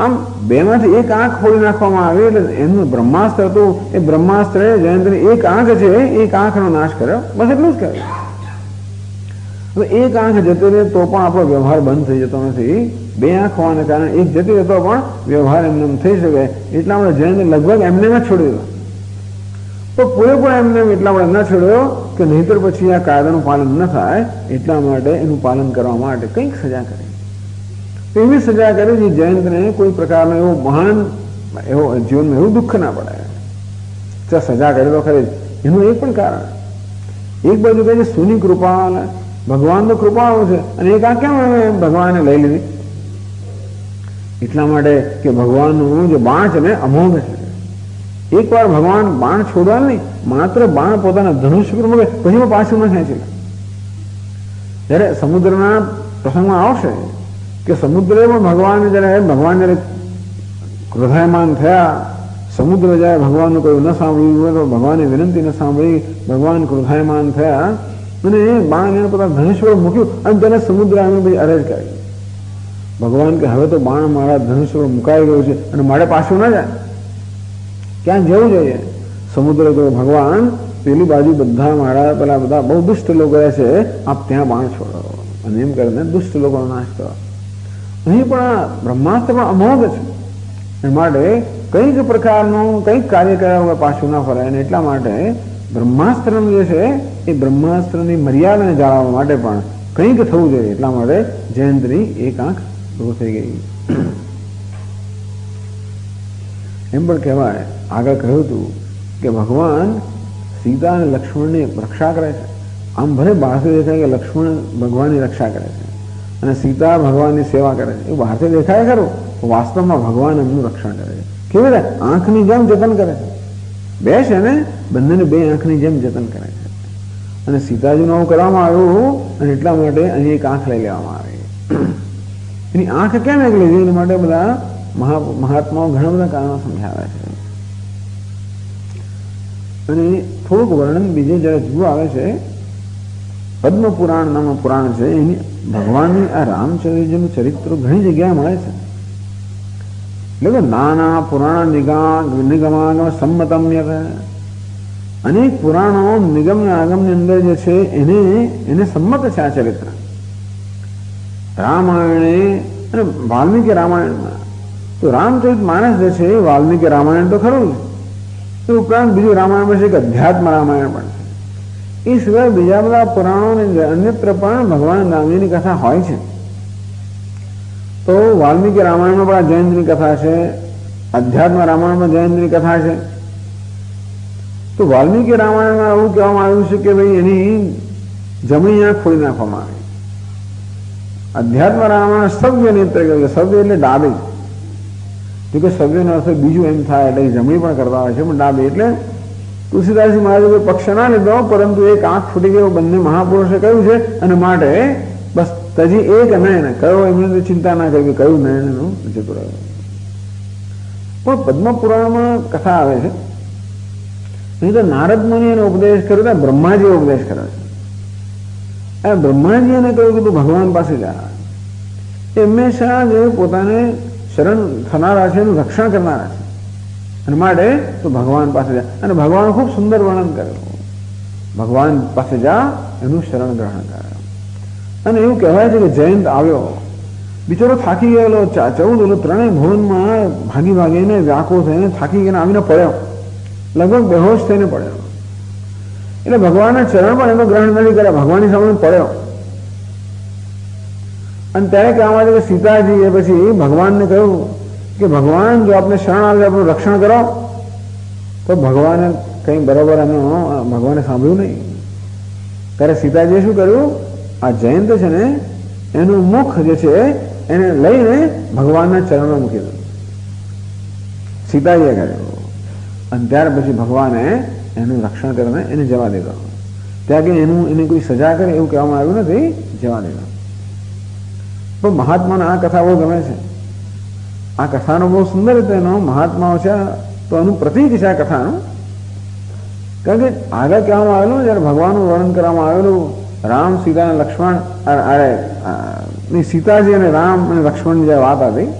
આમ બેમાંથી એક આંખ ફોડી નાખવામાં આવી, એટલે એમનું બ્રહ્માસ્ત્ર હતું, એ બ્રહ્માસ્ત્રે જયંતની એક આંખ છે, એક આંખનો નાશ કર્યો, બસ એટલું જ કર્યું. હવે એક આંખ જતી રહે તો પણ આપણો વ્યવહાર બંધ થઈ જતો નથી. બે આંખ હોવાને કારણે એક જતી રહેતો પણ વ્યવહાર એમને થઈ શકે. એટલા માટે જયંત લગભગ એમને જ છોડી દીધો. તો પૂરેપૂરો એમને એટલા માટે ન છોડ્યો કે નહીતર પછી આ કાયદાનું પાલન ન થાય. એટલા માટે એનું પાલન કરવા માટે કંઈક સજા કરી. એવી સજા કરી જે જયંતને કોઈ પ્રકારનો એવો મહાન એવો જીવનમાં એવું દુઃખ ના પડે. સજા કરી તો ખરી, એનું એક પણ કારણ. એક બાજુ કહે છે સુની કૃપા, ભગવાન તો કૃપાળુ છે, અને એક આ કેમ ભગવાને લઈ લીધી? એટલા માટે કે ભગવાનનું જે બાણ છે ને અમોઘ છે. એક વાર ભગવાન બાણ છોડવા નહીં, માત્ર બાણ પોતાના ધનુષ પર મૂકે પછી પાછું ન ખેંચી લે. જયારે સમુદ્રના પ્રસંગમાં આવશે કે સમુદ્રે પણ ભગવાન જયારે ક્રોધાયમાન થયા, સમુદ્ર જયારે ભગવાનનું કયું ન સાંભળ્યું તો ભગવાને વિનંતી ન સાંભળી, ભગવાન ક્રોધાયમાન થયા અને બાણ એને પોતાના ધનુષ પર મૂક્યું, અને તેને સમુદ્ર આવીને પછી અરજ કરી. ભગવાન કે હવે તો બાણ મારા ધનુષ પર મુકાઈ ગયું છે અને મારે પાછું ના જાય, ક્યાંક જવું જોઈએ. સમુદ્ર તો ભગવાન પેલી બાજુ બધા મારા પેલા બધા બહુ દુષ્ટ લોકો છે, આપ ત્યાં બાણ છોડો, અને એમ કરીને દુષ્ટ લોકોનો નાશ કરો. અહીં પણ બ્રહ્માસ્ત્ર પણ અમોઘ છે, એ માટે કંઈક પ્રકારનું કંઈક કાર્ય કર્યા વગર પાછું ના ફરાય. અને એટલા માટે બ્રહ્માસ્ત્રનું જે છે એ બ્રહ્માસ્ત્રની મર્યાદાને જાળવવા માટે પણ કંઈક થવું જોઈએ. એટલા માટે જયંતની એક આંખ પૂરું થઈ ગઈ. એમ પણ કહેવાય, આગળ કહ્યું હતું કે ભગવાન સીતા અને લક્ષ્મણની રક્ષા કરે છે. આમ ભલે બહારથી દેખાય કે લક્ષ્મણ ભગવાનની રક્ષા કરે છે અને સીતા ભગવાનની સેવા કરે છે, એ બહારથી દેખાય ખરું, વાસ્તવમાં ભગવાન એમનું રક્ષણ કરે છે. કેવી રીતે? આંખની જેમ જતન કરે છે. બે છે ને, બંનેને બે આંખની જેમ જતન કરે છે. અને સીતાજીનું આવું કરવામાં આવ્યું, અને એટલા માટે અહીં એક આંખ લઈ લેવામાં આવી. એની આંખ કેમ એક લીધી? એના માટે બધા મહાત્માઓ ઘણા બધા કારણો સમજાવે છે. અને થોડુંક વર્ણન બીજે જયારે જુઓ આવે છે, પદ્મ પુરાણ નામનું પુરાણ છે, એની ભગવાનની આ રામચંદ્રજીનું ચરિત્ર ઘણી જગ્યાએ મળે છે. એટલે નાના પુરાણ નિગમાગમ સંમતમ, અનેક પુરાણો નિગમ આગમની અંદર જે છે એને સંમત છે આ ચરિત્ર. રામાયણે અને વાલ્મીકી રામાયણમાં તો રામચરિત માનસ જે છે એ વાલ્મીકી રામાયણ તો ખરું જ, એ ઉપરાંત બીજું રામાયણ છે કે અધ્યાત્મ રામાયણ પણ છે. એ સિવાય બીજા બધા પુરાણો અન્યત્ર પણ ભગવાન રામજીની કથા હોય છે. તો તો વાલ્મીકી રામાયણમાં પણ જયંતની કથા છે, અધ્યાત્મ રામાયણમાં જયંતની કથા છે. તો વાલ્મીકી રામાયણમાં એવું કહેવામાં આવ્યું છે કે ભાઈ એની જમણી આંખ ખોલી નાખવામાં આવી. અધ્યાત્મ રામાયણ સવ્ય નેત્ર કહ્યું. સવ્ય એટલે ડાબી, જોકે સવ્યનો અર્થ બીજું એમ થાય એટલે જમણી પણ કરતા હોય છે, પણ ડાબી એટલે તુલસીદાસજી મહારાજે કોઈ પક્ષ ના લીધો, પરંતુ એક આંખ ફૂટી ગયો બંને મહાપુરુષે કહ્યું છે, અને માટે બસ તજી એક નયન કયો એમને ચિંતા ના કરી કયું નયન એનું જતું રહ્યું. પણ પદ્મ પુરાણમાં કથા આવે છે, નહીં તો નારદ મુનિ એનો ઉપદેશ કર્યો તો બ્રહ્માજીએ ઉપદેશ કર્યો છે. બ્રહ્માજી એને કહ્યું કે તું ભગવાન પાસે જા. એ હંમેશા જે પોતાને શરણ થનારા છે એનું રક્ષણ કરનારા છે, અને માટે તું ભગવાન પાસે જા. અને ભગવાન ખૂબ સુંદર વર્ણન કર્યું, ભગવાન પાસે જા એનું શરણ ગ્રહણ કરે. અને એવું કહેવાય છે કે જયંત આવ્યો, બિચારો થાકી ગયેલો, 14 ત્રણેય ભવનમાં ભાગી ભાગીને વ્યાકુળ થઈને થાકી ગઈને આવીને પડ્યો, લગભગ બેહોશ થઈને પડ્યો. એટલે ભગવાનના ચરણ પણ એનો ગ્રહણ નથી કર્યા, ભગવાનની સામે પડ્યો. અને ત્યારે કહેવામાં આવે કે સીતાજીએ પછી ભગવાનને કહ્યું કે ભગવાન જો આપને શરણ આવે આપણું રક્ષણ કરો, તો ભગવાને કંઈ બરોબર એનું ભગવાને સાંભળ્યું નહીં. ત્યારે સીતાજીએ શું કર્યું, આ જયંત છે ને એનું મુખ જે છે એને લઈને ભગવાનના ચરણમાં મૂકી દીધું, સીતાજીએ કર્યું. અને ત્યાર પછી ભગવાને એનું રક્ષણ કરીને એને જવા દીધો. ત્યાં કે એને કોઈ સજા કરે એવું કહેવામાં આવ્યું નથી, જવા દીધો. પણ મહાત્માને આ કથા બહુ ગમે છે. આ કથાનો બહુ સુંદર રીતે એનો મહાત્માઓ છે, તો એનું પ્રતીક છે આ કથાનું. કારણ કે આગળ કહેવામાં આવેલું જયારે ભગવાનનું વર્ણન કરવામાં આવેલું, રામ સીતા અને લક્ષ્મણ, સીતાજી અને રામ અને લક્ષ્મણની જે વાત હતી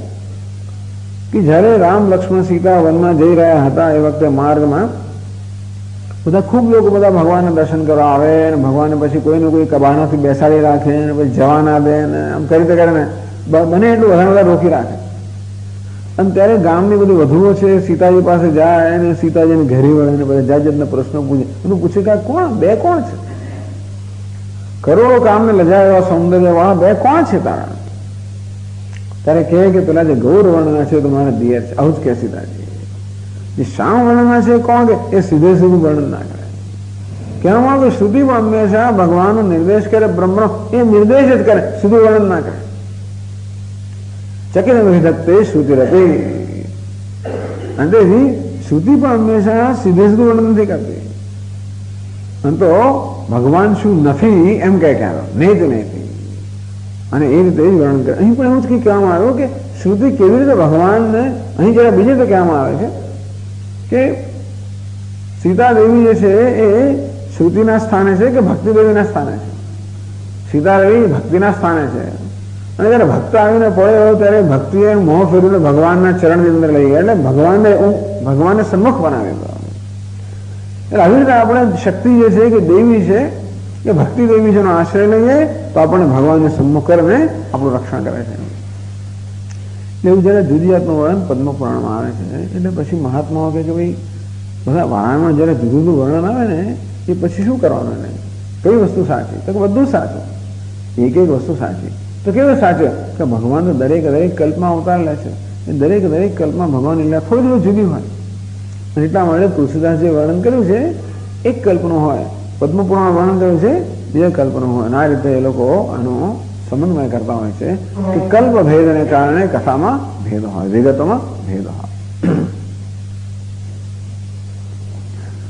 કે જ્યારે રામ લક્ષ્મણ સીતા વનમાં જઈ રહ્યા હતા, એ વખતે માર્ગમાં બધા ખૂબ લોકો બધા ભગવાનના દર્શન કરવા આવે, અને ભગવાનને પછી કોઈને કોઈ કબાનાથી બેસાડી રાખે, અને પછી જવા ના દે, અને આમ કરી કરીને બને એટલું વધારે રોકી રાખે. અને ત્યારે ગામની બધી વધુઓ છે સીતાજી પાસે જાય, અને સીતાજીને ઘેરી વળે, અને બધા જાત જાતના પ્રશ્નો પૂછે. એનું પૂછે કે કોણ બે કોણ છે, કરોડો કામને લજાય સૌંદર્ય વાળા બે કોણ છે તારા? ત્યારે કહે કે પેલા જે ગૌર વર્ણના છે તમારા દિયર છે. આવું જ કે સીતાજી. જે શ્યામ વર્ણના છે કોણ કે એ સીધે સીધું વર્ણન ના કરે. કહેવામાં આવે શ્રુતિ પણ હંમેશા ભગવાનનો નિર્દેશ કરે, બ્રહ્મનો એ નિર્દેશ જ કરે, સીધું વર્ણન ના કરે. ચકિત વિધત્તે શ્રુતિ રતી. અને તેથી શ્રુતિ પણ હંમેશા સીધે સીધું વર્ણન નથી કરતી. અને તો ભગવાન શું નથી એમ કહે ક્યારે નહીં નથી, અને એ રીતે જ વર્ણન કરે. અહીં પણ એવું જ કંઈ કહેવામાં આવ્યું કે શ્રુતિ કેવી રીતે ભગવાનને, અહીં જરા બીજી રીતે કહેવામાં આવે છે કે સીતા દેવી જે છે એ શ્રુતિના સ્થાને છે કે ભક્તિ દેવીના સ્થાને છે? સીતા દેવી ભક્તિના સ્થાને છે. અને જયારે ભક્ત આવીને પડ્યો ત્યારે ભક્તિએ મોહ ફેરવીને ભગવાનના ચરણની અંદર લઈ ગયા, એટલે ભગવાનને સન્મુખ બનાવી દો. એટલે આવી રીતે આપણે શક્તિ જે છે કે દેવી છે કે ભક્તિ દેવી છે એનો આશ્રય લઈએ તો આપણને ભગવાનને સન્મુખ કરીને આપણું રક્ષણ કરે છે. એવું જયારે જુદી જાતનું વર્ણન પદ્મ પુરાણમાં આવે છે, એટલે પછી મહાત્માઓ કહે કે ભાઈ બધા વાળામાં જયારે જુદું જુદું વર્ણન આવે ને એ પછી શું કરવાનું એને, કઈ વસ્તુ સાચી? તો બધું સાચું, એક એક વસ્તુ સાચી. તો કેવું સાચું કે ભગવાન તો દરેક કલ્પમાં અવતાર લે છે, એ દરેક કલ્પમાં ભગવાન એટલે થોડી થોડું જુદી હોય. અને એટલા માટે તુલસીદાસ જે વર્ણન કર્યું છે એક કલ્પનું હોય, પદ્મપુરાણ વર્ણન કર્યું છે બીજા કલ્પનું હોય. અને આ રીતે એ લોકો આનો સમન્વય કરતા હોય છે કે કલ્પ ભેદને કારણે કથામાં ભેદ હોય, વિગતોમાં ભેદ હોય.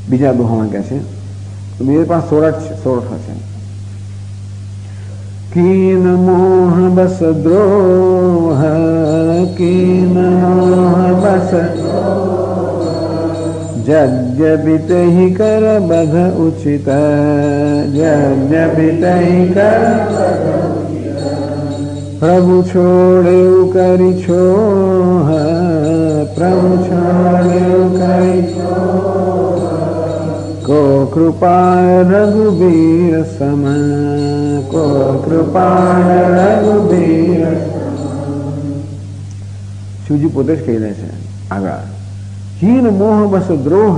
બીજા દોહામાં કહે છે, બીજે પણ સોરઠ છે. કીન મોહ બસ દ્રોહ, કીન મોહ બસ જજ્ઞપિતહિ કર બધ ઉચિત, જજ્ઞપિતહિ કર પ્રભુ છોડેવું કરી છોહ, પ્રભુ છોડેવું કરી કો કૃપા રઘુબીર સમ, કો કૃપા રઘુબીર. શિવજી પોતે જ કહી દે છે આગળ, હીન મોહ બસ દ્રોહ.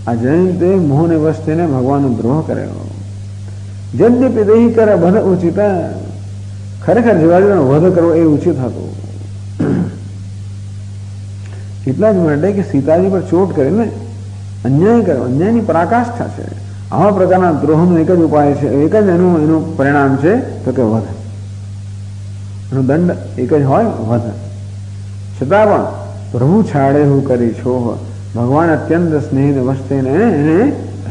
આ જયંતે મોહને વશ થઈને ભગવાનનો દ્રોહ કર્યો. જજ્ઞપિતહિ કર બધ ઉચિત. ખરેખર જીવાજીનો વધ કરવો એ ઉચિત હતું. એટલા જ માટે કે સીતાજી પર ચોટ કરીને અન્યાય કર્યો, અન્યાયની પરાકાષ્ઠા છે. આવા પ્રકારના દ્રોહનો એક જ ઉપાય છે, એક જ એનું પરિણામ છે તો કે વધ. એનો દંડ એક જ હોય, વધ. છતાં પણ પ્રભુ છાડે હું કરી છો. ભગવાન અત્યંત સ્નેહ વસ્તીને એને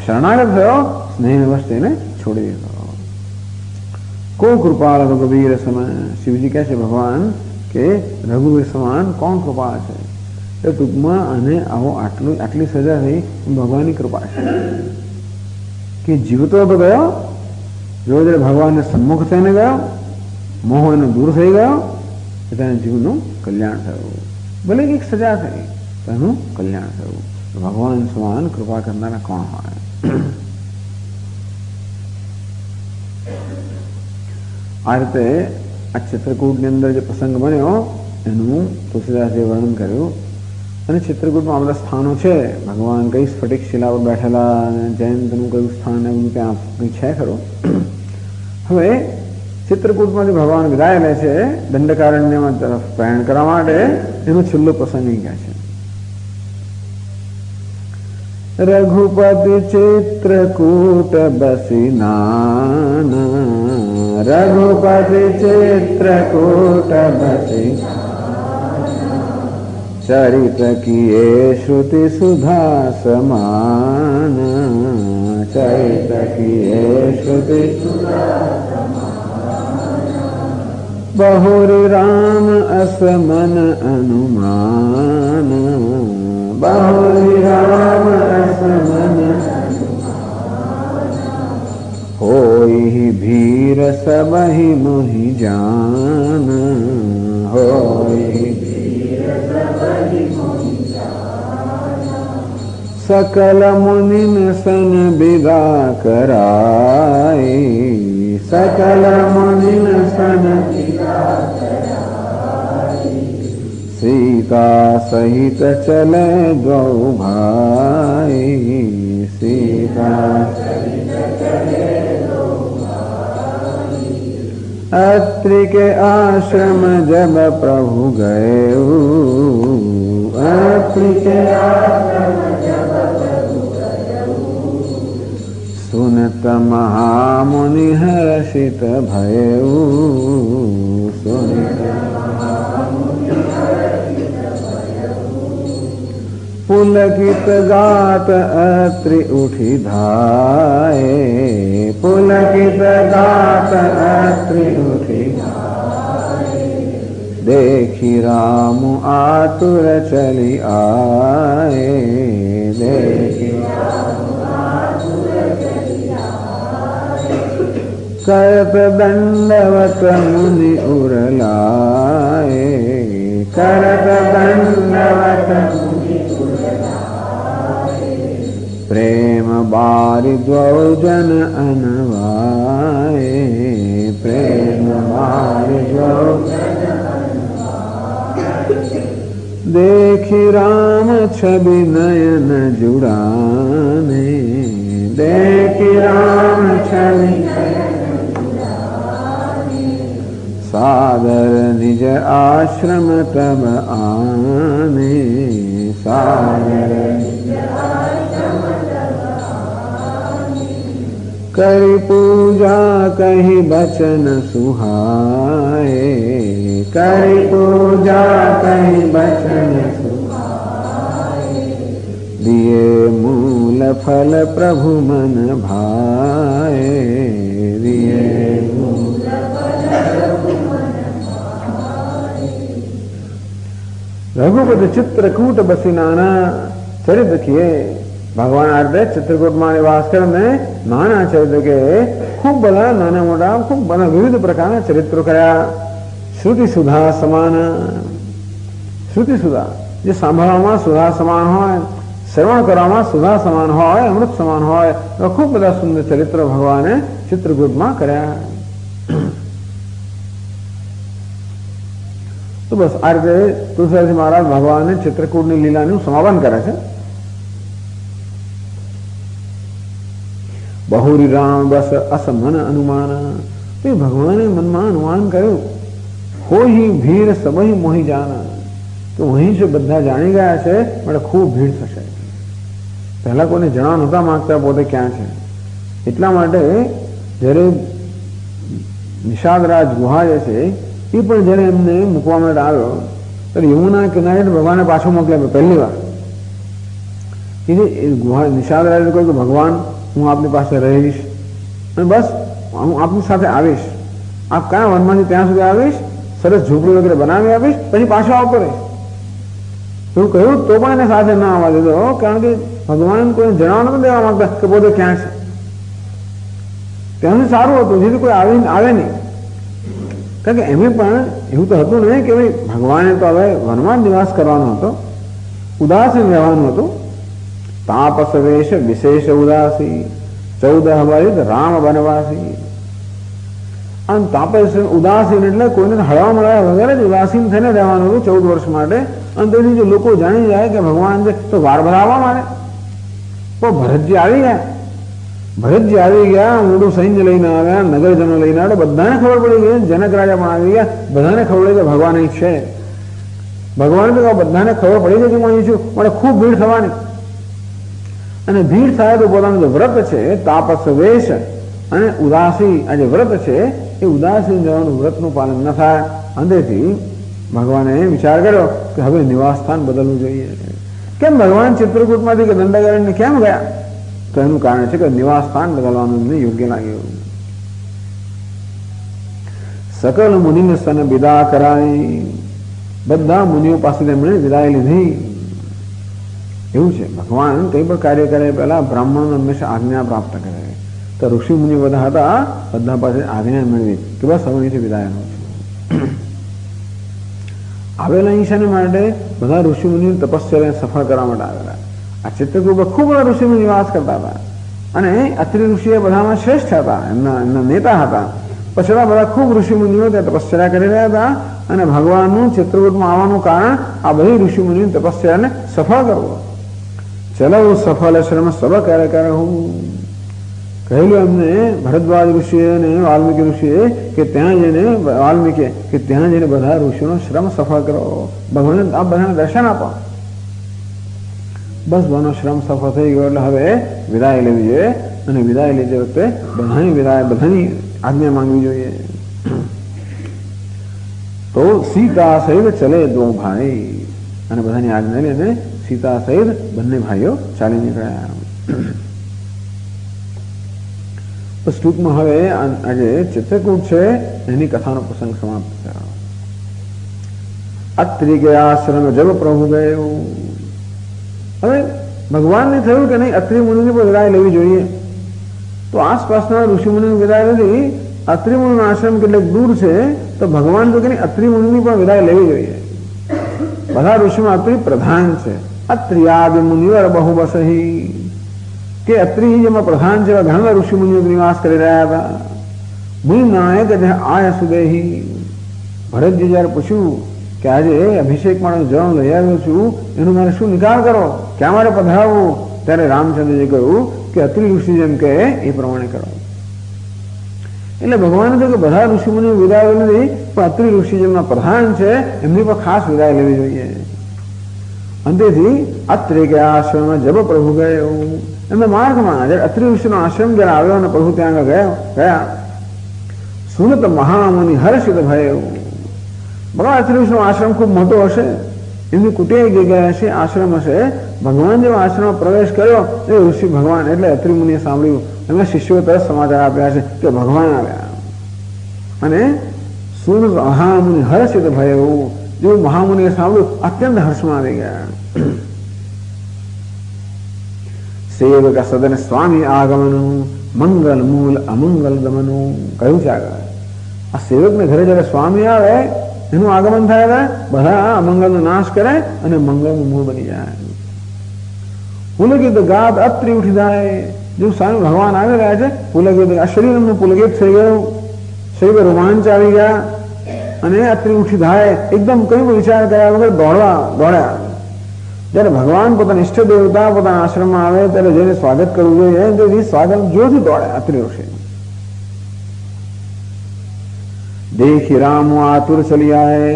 શરણાગત થયો, સ્નેહ વસ્તીને છોડી દીધો. કો કૃપાલ રઘુવીર સમાન. શિવજી કહે છે ભગવાન કે રઘુવીર સમાન કોણ કૃપાળ છે. એ ટૂંકમાં અને આટલી સજા થઈ ભગવાનની કૃપા છે કે જીવતો તો ગયો, જો ભગવાનને સન્મુખ થઈને ગયો, મોહ એનો દૂર થઈ ગયો, તેના જીવનું કલ્યાણ થયું. ભલે કંઈક સજા થઈ, તેનું કલ્યાણ થયું. ભગવાન સમાન કૃપા કરનારા કોણ હોય. આ રીતે આ ચિત્રકૂટની અંદર જે પ્રસંગ બન્યો એનું તુલસીદાસે વર્ણન કર્યું. અને ચિત્રકૂટમાં આ બધા સ્થાનો છે. ભગવાન કઈ સ્ફટિક શિલા પર બેઠેલા અને જયંતનું કયું સ્થાન એવું ત્યાં કંઈ છે ખરું. હવે ચિત્રકૂટમાંથી ભગવાન વિદાય લે છે દંડકારણ્યમાં તરફ પ્રયાણ કરવા માટે. એનો છેલ્લો પ્રસંગ અહીં કહે છે. રઘુપતિ ચિત્રકૂટ બસી નાના, રઘુપતિ ચિત્રકૂટ બસી ચરિત કિએ શ્રુતિ સુધા સમાન, ચરિત કિએ શ્રુતિ बहुरी राम असमन अनुमान, बहुरी राम असमन होई भीर सबहि मोहि जान, होई सकल मुनिन सन विदा कराई, सकल मुनिन सन सीता सहित चले गौ भाई, सीता अत्रि के आश्रम जब प्रभु गए, अत्रि के आश्रम जब प्रभु गए, सुनत महामुनि हर्षित भयउ, सुनत पुलकित गात अत्रि उठी धाये, पुलकित गात अत्रि उठी धाये, देखी राम आतुर चली आए, देखी राम आतुर चली आए, करत दंडवत मुनि उरलाए, करत दंडवत मुनि प्रेम बारि द्वौ जन अनवाए, प्रेम बारि द्वौ जन अनवाए, देखी राम छवि नयन जुड़ाने, देखी राम छवि नयन जुड़ाने, सादर निज आश्रम तब आने, सादर निज करि पूजा कहि बचन सुहाए, करि पूजा कहि बचन सुहाए, दिए मूल फल प्रभु मन भाए, दिए मूल फल प्रभु मन भाए। रघुपति चित्रकूट बसी नाना चरित किए. ભગવાન આ રીતે ચિત્રકૂટમાં નિવાસ કરીને નાના ચરિત્ર કે ખૂબ બધા નાના મોટા ખૂબ બધા વિવિધ પ્રકારના ચરિત્રો કર્યા. શ્રુતિ સુધા સમાન, શ્રુતિ સુધા જે સાંભળવામાં સુધા સમાન હોય, શ્રવણ કરવામાં સુધા સમાન હોય, અમૃત સમાન હોય, તો ખૂબ બધા સુંદર ચરિત્રો ભગવાને ચિત્રકૂટમાં કર્યા. તો બસ આ રીતે તુલસીદાસ મહારાજ ભગવાને ચિત્રકૂટની લીલાનું સમાપન કરે છે. बहुरी राम बस अस मन अनुमान. भगवान मन में अनुमान करो, हो ही भीर सब ही मोहि जाना. તો અહીં જો બધા જાણી ગયા છે એટલે ખૂબ ભીડ થશે. પહેલા કોઈને જણાવવા નહોતા માંગતા પોતે ક્યાં છે. એટલા માટે જ્યારે નિષાદરાજ ગુહા જે છે એ પણ જ્યારે એમને મૂકવા માટે આવ્યો ત્યારે યમુના કિનારે ભગવાને પાછો મોકલ્યા પહેલી વાર. એ ગુહા નિષાદરાજે કહ્યું કે ભગવાન હું આપની પાસે રહીશ અને બસ હું આપની સાથે આવીશ. આપ કયા વનમાંથી ત્યાં સુધી આવીશ, સરસ ઝૂંપડી વગેરે બનાવી આપીશ, પછી પાછો આવતો રહીશ. એવું કહ્યું તો પણ એને સાથે ના આવવા દીધો, કારણ કે ભગવાન કોઈને જણાવવા નથી દેવા માંગતા કે પોતે ક્યાં છે. ત્યાંથી સારું હતું જેથી કોઈ આવે નહીં. કારણ કે એમને પણ એવું તો હતું નહીં કે ભાઈ ભગવાને તો હવે વનમાં નિવાસ કરવાનો હતો, ઉદાસીન રહેવાનું હતું. તાપસ વેશ વિશેષ ઉદાસી 14 વર્ષ રામ વનવાસી. આમ તાપસ ઉદાસીન એટલે કોઈને હળવા મળવા વગેરે જ ઉદાસીન થઈને રહેવાનું હતું 14 વર્ષ માટે. અને તેથી જો લોકો જાણી જાય કે ભગવાન છે તો વાર ભરાવવા માંડે. તો ભરતજી આવી ગયા. ભરતજી આવી ગયા, મોટું સૈન્ય લઈને આવ્યા, નગરજનો લઈને આવ્યા. બધાને ખબર પડી ગઈ, જનક રાજા પણ આવી ગયા. બધાને ખબર પડી કે ભગવાન અહીં છે. ભગવાન તો બધાને ખબર પડી ગઈ કે હું અહીં છું, મને ખૂબ ભીડ થવાની. અને ભીડ થાય તો પોતાનું જે વ્રત છે તાપસ વેશ અને ઉદાસી, આ જે વ્રત છે એ ઉદાસીન જવાનું વ્રતનું પાલન ન થાય. અંદરથી ભગવાને વિચાર કર્યો કે હવે નિવાસ સ્થાન બદલવું જોઈએ. કેમ ભગવાન ચિત્રકૂટમાંથી કે દંડકારણ્ય કેમ ગયા? તો એનું કારણ છે કે નિવાસ સ્થાન બદલવાનું એમને યોગ્ય લાગ્યું. સકલ મુનિને સ્તન વિદા કરાઈ. બધા મુનિઓ પાસે તેમણે વિદાય લીધી. એવું છે ભગવાન કંઈ પણ કાર્ય કરે પહેલા બ્રાહ્મણોને હંમેશા આજ્ઞા પ્રાપ્ત કરે. તો ઋષિ મુનિ બધા હતા, બધા પાસે આજ્ઞા મેળવી કે બસ હવે અહીંથી વિદાયનો છે. આવેલા અહીં છે માટે બધા ઋષિ મુનિ તપસ્યા સફળ કરવા માટે આવેલા. આ ચિત્રકૂટમાં ખૂબ બધા ઋષિ મુનિ નિવાસ કરતા હતા અને અત્રિ ઋષિએ બધામાં શ્રેષ્ઠ હતા, એમના નેતા હતા. પછી બધા ખૂબ ઋષિ મુનિઓ ત્યાં તપસ્યા કરી રહ્યા હતા અને ભગવાનનું ચિત્રકૂટમાં આવવાનું કારણ આ બધી ઋષિ મુનિની તપસ્યાને સફળ કરવો. ચલો સફળ શ્રમ સબ કરે હું કહેલું એમને ભરદ્વાજ ઋષિએ અને વાલ્મીકી ઋષિએ કે ત્યાં જઈને વાલ્મીકી કે ત્યાં જઈને બધા ઋષિઓનો શ્રમ સફળ કરો, ભગવાન આપ બધાને દર્શન આપો. બસ બધાનો શ્રમ સફળ થઈ ગયો એટલે હવે વિદાય લેવી જોઈએ અને વિદાય લેતી વખતે બધાની આજ્ઞા માંગવી જોઈએ. તો સીતા સહિત ચલે દો ભાઈ, અને બધાની આજ્ઞા લઈને સીતા સહિત બંને ભાઈઓ ચાલી નીકળ્યા. બસ ટૂંકમાં હવે આજે ચિત્રકૂટ છે એની કથાનો પ્રસંગ સમાપ્ત થયો. અત્રિ ગયા આશ્રમ જબ પ્રભુ ગયો. હવે ભગવાનને થયું કે નહીં અત્રિ મુનિની પણ વિદાય લેવી જોઈએ. તો આસપાસના ઋષિ મુનિની વિદાય નથી. અત્રિ મુનિનો આશ્રમ કેટલેક દૂર છે તો ભગવાન તો કે નહીં અત્રિ મુનિની પણ વિદાય લેવી જોઈએ. બધા ઋષિમાં અત્રિ પ્રધાન છે. અત્રિયાદ મુનિવર બહુ બસહી કે અત્રિ જેમાં પ્રધાન છે ઘણા ઋષિ મુનિઓ નિવાસ કરી રહ્યા હતા. મુનિ નાયક આય સુદેહી. ભરતજી જયારે પૂછ્યું કે આજે અભિષેક માટે જળ લઈ આવ્યો છું એનો મારે શું નિકાલ કરો, ક્યાં મારે પધરાવવું? ત્યારે રામચંદ્રજી કહ્યું કે અત્રિ ઋષિ જેમ કહે એ પ્રમાણે કરો. એટલે ભગવાને તો કે બધા ઋષિ મુનિઓ વિદાય નથી, પણ અત્રિ ઋષિ જેમના પ્રધાન છે એમની પર ખાસ વિદાય લેવી જોઈએ. અંતેથી અત્રિ કે આશ્રમમાં જબ પ્રભુ ગયો. એમના માર્ગમાં જયારે અત્રિ ઋષિનો આશ્રમ જયારે આવ્યો અને પ્રભુ ત્યાં ગયા સુનત મહામુનિ હર્ષિત ભયો. ભગવાન અત્રિ ઋષિનો આશ્રમ ખૂબ મોટો હશે, એમની કુટીર જગ્યા હશે, આશ્રમ હશે. ભગવાન જેવા આશ્રમમાં પ્રવેશ કર્યો એ ઋષિ ભગવાન એટલે અત્રિ મુનિએ સાંભળ્યું. એમના શિષ્યો તરફ સમાચાર આપ્યા છે કે ભગવાન આવ્યા. અને સુનત મહામુનિ હર્ષિત ભયો. જેવું મહામુનિએ સાંભળ્યું અત્યંત હર્ષમાં આવી ગયા. સેવક સદન સ્વામી આગમનું મંગલ મૂલ અમંગલ દમનું કહ્યું છે આગળ. આ સેવકને ઘરે જયારે સ્વામી આવે એનું આગમન થાય બધા અમંગલનો નાશ કરે અને મંગળનું મૂળ બની જાય. પુલકિત ગાત અત્રિ ઉઠી જાય. જો સ્વામી ભગવાન આવી રહ્યા છે પુલકિત આ શરીર એમનું પુલકિત થઈ ગયું, શરીર રોમાંચ આવી ગયા અને અત્રિ ઉઠી જાય. એકદમ કઈ વિચાર કર્યા વગર દોડ્યા. જયારે ભગવાન પોતાના ઈષ્ટ દેવતા પોતાના આશ્રમમાં આવે ત્યારે જેને સ્વાગત કરવું જોઈએ તેથી સ્વાગત જોરથી દોડે અત્રિ ઋષિ. દેખી રામ આતુર ચલી આય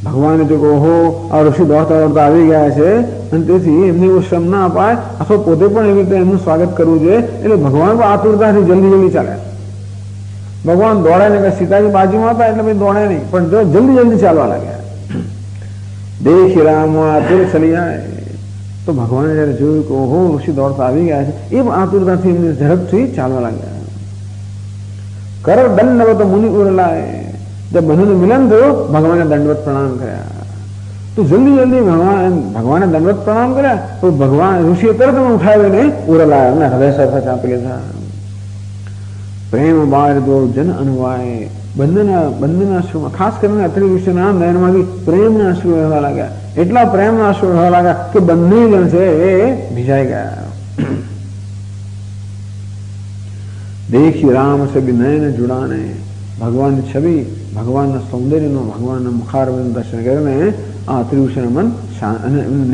ભગવાને તો ઓહો આ ઋષિ દોડતા દોડતા આવી ગયા છે અને તેથી એમને એવો શ્રમ ના અપાય અથવા પોતે પણ એવી રીતે એમનું સ્વાગત કરવું જોઈએ. એટલે ભગવાન પણ આતુરતાથી જલ્દી જલ્દી ચાલે. ભગવાન દોડે ને સીતાજી બાજુમાં હતા એટલે દોડે નહીં, પણ જલ્દી જલ્દી ચાલવા લાગ્યા. દેખી રામ આતુર ચલી જાય. તો ભગવાને જયારે જોયું કે ઓહો ઋષિ દોડતા આવી ગયા છે, એ આતુરતાથી એમને ઝડપથી ચાલવા લાગ્યા. કર દંડવત મુનિ ઉરલાય. जब બંનેનું મિલન થયું ભગવાને દંડવત પ્રણામ કર્યા. તો જલ્દી જલ્દી ભગવાને દંડવત પ્રણામ કર્યા તો ભગવાન ઋષિએ તરત ઉઠાવીને ઉરલાય, એમના હૃદય સરખા ચાંપી લીધા. પ્રેમ બાર દો જન અનુવાય. બંનેના અશ્રુમાં ખાસ કરીને અત્રિ ઋષિના નયનમાંથી પ્રેમના અશ્રુ વહેવા લાગ્યા. એટલા પ્રેમના અશ્રુ વહેવા લાગ્યા કે બંને જણ છે એ ભીજાઈ ગયા. દેખી રામ સભી નયન જુડાને. ભગવાનની છબી, ભગવાનના સૌંદર્યનો, ભગવાનના મુખારવિંદ દર્શન કરીને આ અત્રિવૃષિના મન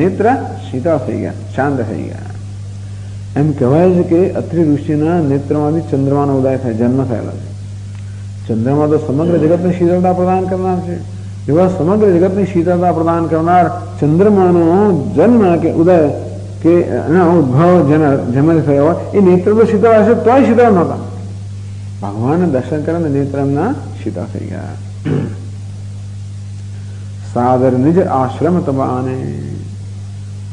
નેત્ર શીતળ થઈ ગયા, શાંત થઈ ગયા. એમ કહેવાય છે કે અત્રિ ઋષિના નેત્રમાંથી ચંદ્રમાનો ઉદય થાય, જન્મ થયેલો છે. ચંદ્રમા તો સમગ્ર જગતને શીતળતા પ્રદાન કરનાર છે. એવા સમગ્ર જગતની શીતળતા પ્રદાન કરનાર ચંદ્રમાનો જન્મ કે ઉદય કે ઉદ્ભવ જન્મ થયો હોય એ નેત્ર તો શીતળ હશે તોય શીતળ નહોતા. ભગવાન દર્શન કરે ને નેત્ર એમના શીતળ થઈ ગયા. સાદર નિજ આશ્રમ તબાને.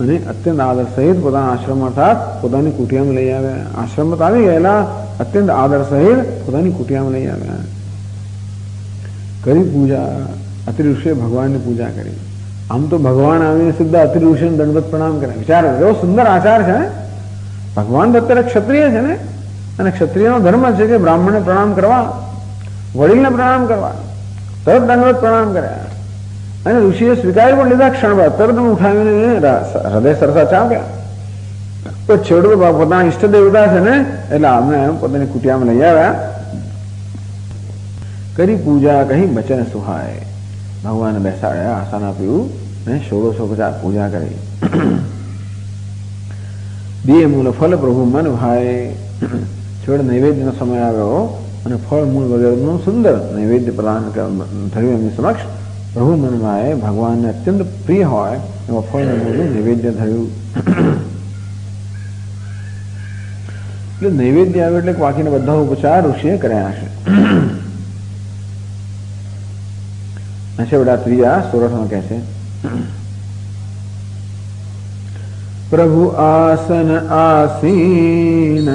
અને અત્યંત આદર સહિત પોતાના આશ્રમ અર્થાત પોતાની કુટિયામાં લઈ આવ્યા. આશ્રમ આવી ગયેલા અત્યંત આદર સહિત પોતાની કુટિયામાં લઈ આવ્યા. કરી પૂજા. અત્રિ ઋષિએ ભગવાનની પૂજા કરી. આમ તો ભગવાન આવીને સીધા અત્રિ ઋષિને દંડવત પ્રણામ કરે. વિચાર એવો સુંદર આચાર છે ને. ભગવાન તો અત્યારે ક્ષત્રિય છે ને, અને ક્ષત્રિયનો ધર્મ છે કે બ્રાહ્મણને પ્રણામ કરવા, વડીલને પ્રણામ કરવા. તરત દંડવત પ્રણામ કર્યા અને ઋષિએ સ્વીકારી પણ લીધા ક્ષણભર. તરત ઉઠાવીને હૃદય સરસા ચાપ્યા. તો છેવટે પોતાના ઈષ્ટ દેવતા છે ને એટલે આમને પોતાની કુટિયામાં લઈ આવ્યા. કરી પૂજા કહી બચન સુહાય. ભગવાને બેસાડ્યા, આસન આપ્યું ને 1650 પૂજા કરી. દિયે મૂળ ફલ પ્રભુ મન ભાઈ. છેવટે નૈવેદ્યનો સમય આવ્યો અને ફળ મૂળ વગેરેનું સુંદર નૈવેદ્ય પ્રદાન થયું એમની સમક્ષ. પ્રભુ મનભાઈ ભગવાનને અત્યંત પ્રિય હોય એવા ફળ મૂળનું નૈવેદ્ય થયું. એટલે નૈવેદ્ય આવ્યું એટલે બાકીના બધા ઉપચાર ઋષિએ કર્યા હશે. છેવટા ત્રીજા સોરઠમાં કહે છે પ્રભુ આસન આસીન.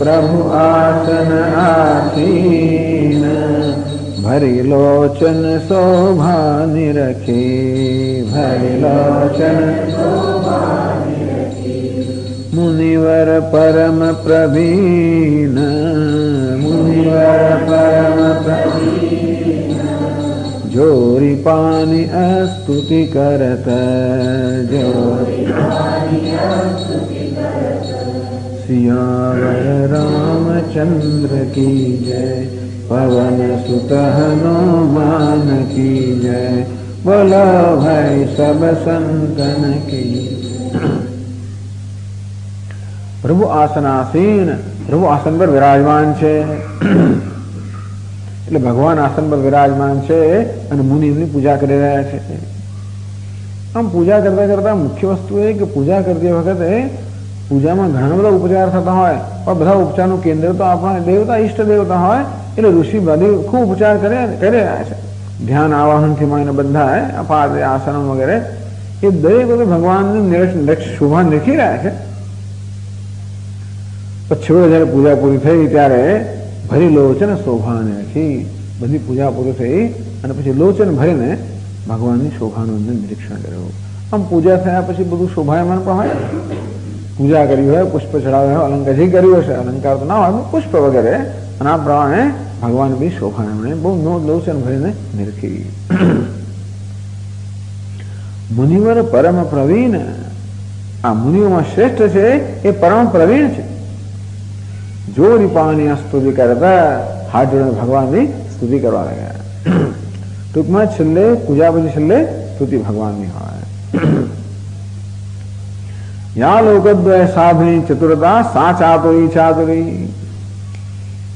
પ્રભુ આસન આસીન. ભરી લોચન શોભા નિરખી. ભરી લોચન મુનિવર પરમ પ્રવીણ. મુનિવર પરમ પ્રવીણ. જોરી પાની અસ્તુતિ કરત. જોરી સિયાવર રામચંદ્ર કી જય. પવન સુત હનુમાન કી જય. બોલો ભાઈ સબ સંતન કી. પ્રભુ આસનાસીન. પ્રભુ આસન પર વિરાજમાન છે. એટલે ભગવાન આસન પર વિરાજમાન છે અને મુનિ એમની પૂજા કરી રહ્યા છે. આમ પૂજા કરતા કરતા મુખ્ય વસ્તુ એ કે પૂજા કરતી વખતે પૂજામાં ઘણા બધા ઉપચાર થતા હોય, પણ બધા ઉપચારનું કેન્દ્ર તો આપણા દેવતા ઈષ્ટ દેવતા હોય. એટલે ઋષિ બધી ખૂબ ઉપચાર કરી રહ્યા છે. ધ્યાન આવાહનથી માંડીને બધા અપાર આસનો વગેરે એ દરેક વખતે ભગવાનની શોભા દેખી રહ્યા છે. પછી જયારે પૂજા પૂરી થઈ ત્યારે ભરી લોચન શોભાને રાખી. બધી પૂજા પૂરી થઈ અને પછી લોચન ભરીને ભગવાનની શોભાનું નિરીક્ષણ કર્યું. આમ પૂજા થયા પછી બધું શોભાયમાન પણ હોય. પૂજા કરી હોય, પુષ્પ ચડાવ્યા હોય, અલંકાર જે કર્યું હશે, અલંકાર તો ના હોય, પુષ્પ વગેરે, અને આ પ્રમાણે ભગવાન બી શોભાયમણે બહુ લોચન ભરીને નિરખી. મુનિવર પરમ પ્રવીણ. આ મુનિઓમાં શ્રેષ્ઠ છે એ પરમ પ્રવીણ છે. જો રીપાની સ્તુતિ કરતા હાથ જોડે ભગવાનની સ્તુતિ કરવા લાગ્યા. ટૂંકમાં છેલ્લે પૂજા પછી છેલ્લે સ્તુતિ ભગવાનની હોય. યા લોકદ્વય સાધની ચતુરતા સા ચાતુરી ચાતુરી.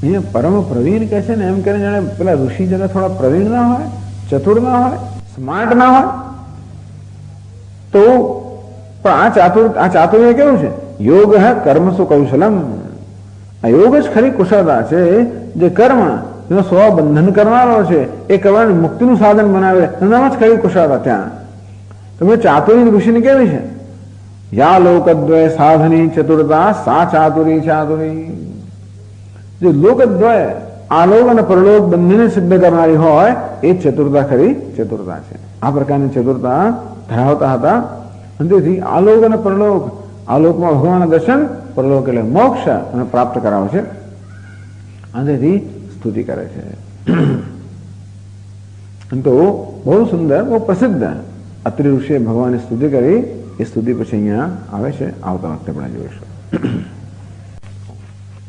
અહીંયા પરમ પ્રવીણ કહે છે ને એમ કરીને જાણે પેલા ઋષિ જરા થોડા પ્રવીણ ના હોય, ચતુર ના હોય, સ્માર્ટ ના હોય તો પણ આ ચાતુર્ય કેવું છે? યોગ કર્મસુ કૌશલમ. આ યોગ જ ખરી કુશળતા છે જે કર્મ જેનો સ્વભાવ બંધન કરનારો છે એ કરવાની મુક્તિનું સાધન બનાવે એનામાં જ ખરી કુશળતા. ત્યાં તમે ચાતુરી ઋષિની કેવી છે? યા લોકદ્વય સાધની ચતુરતા સા ચાતુરી ચાતુરી. જે લોકદ્વય આલોક અને પરલોક બંનેને સિદ્ધ કરનારી હોય એ ચતુરતા ખરી ચતુરતા છે. આ પ્રકારની ચતુરતા ધરાવતા હતા. અને તેથી આલોક અને પરલોક, આલોકમાં ભગવાનના દર્શન, પરલોક એટલે મોક્ષ અને પ્રાપ્ત કરાવે છે. અને તેથી સ્તુતિ કરે છે. તો બહુ સુંદર, બહુ પ્રસિદ્ધ અત્રિ ઋષિએ ભગવાનની સ્તુતિ કરી. એ સ્તુતિ પછી અહીંયા આવે છે. આવતા વખતે આપણે જોઈશું.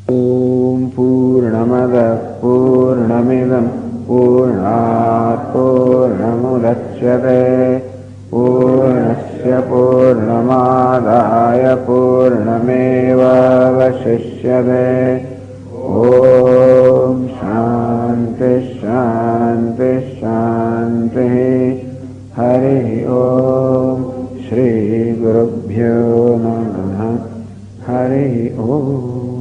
ઓમ પૂર્ણમદ પૂર્ણમિદં પૂર્ણાત પૂર્ણમુદચ્યતે પૂર્ણસ્ય પૂર્ણમાદાય પૂર્ણમેવાવશિષ્યતે. ઓમ શાંતિ શાંતિ શાંતિ. હરિ ઓમ. શ્રી ગુરુભ્યો નમઃ. હરિ ઓમ.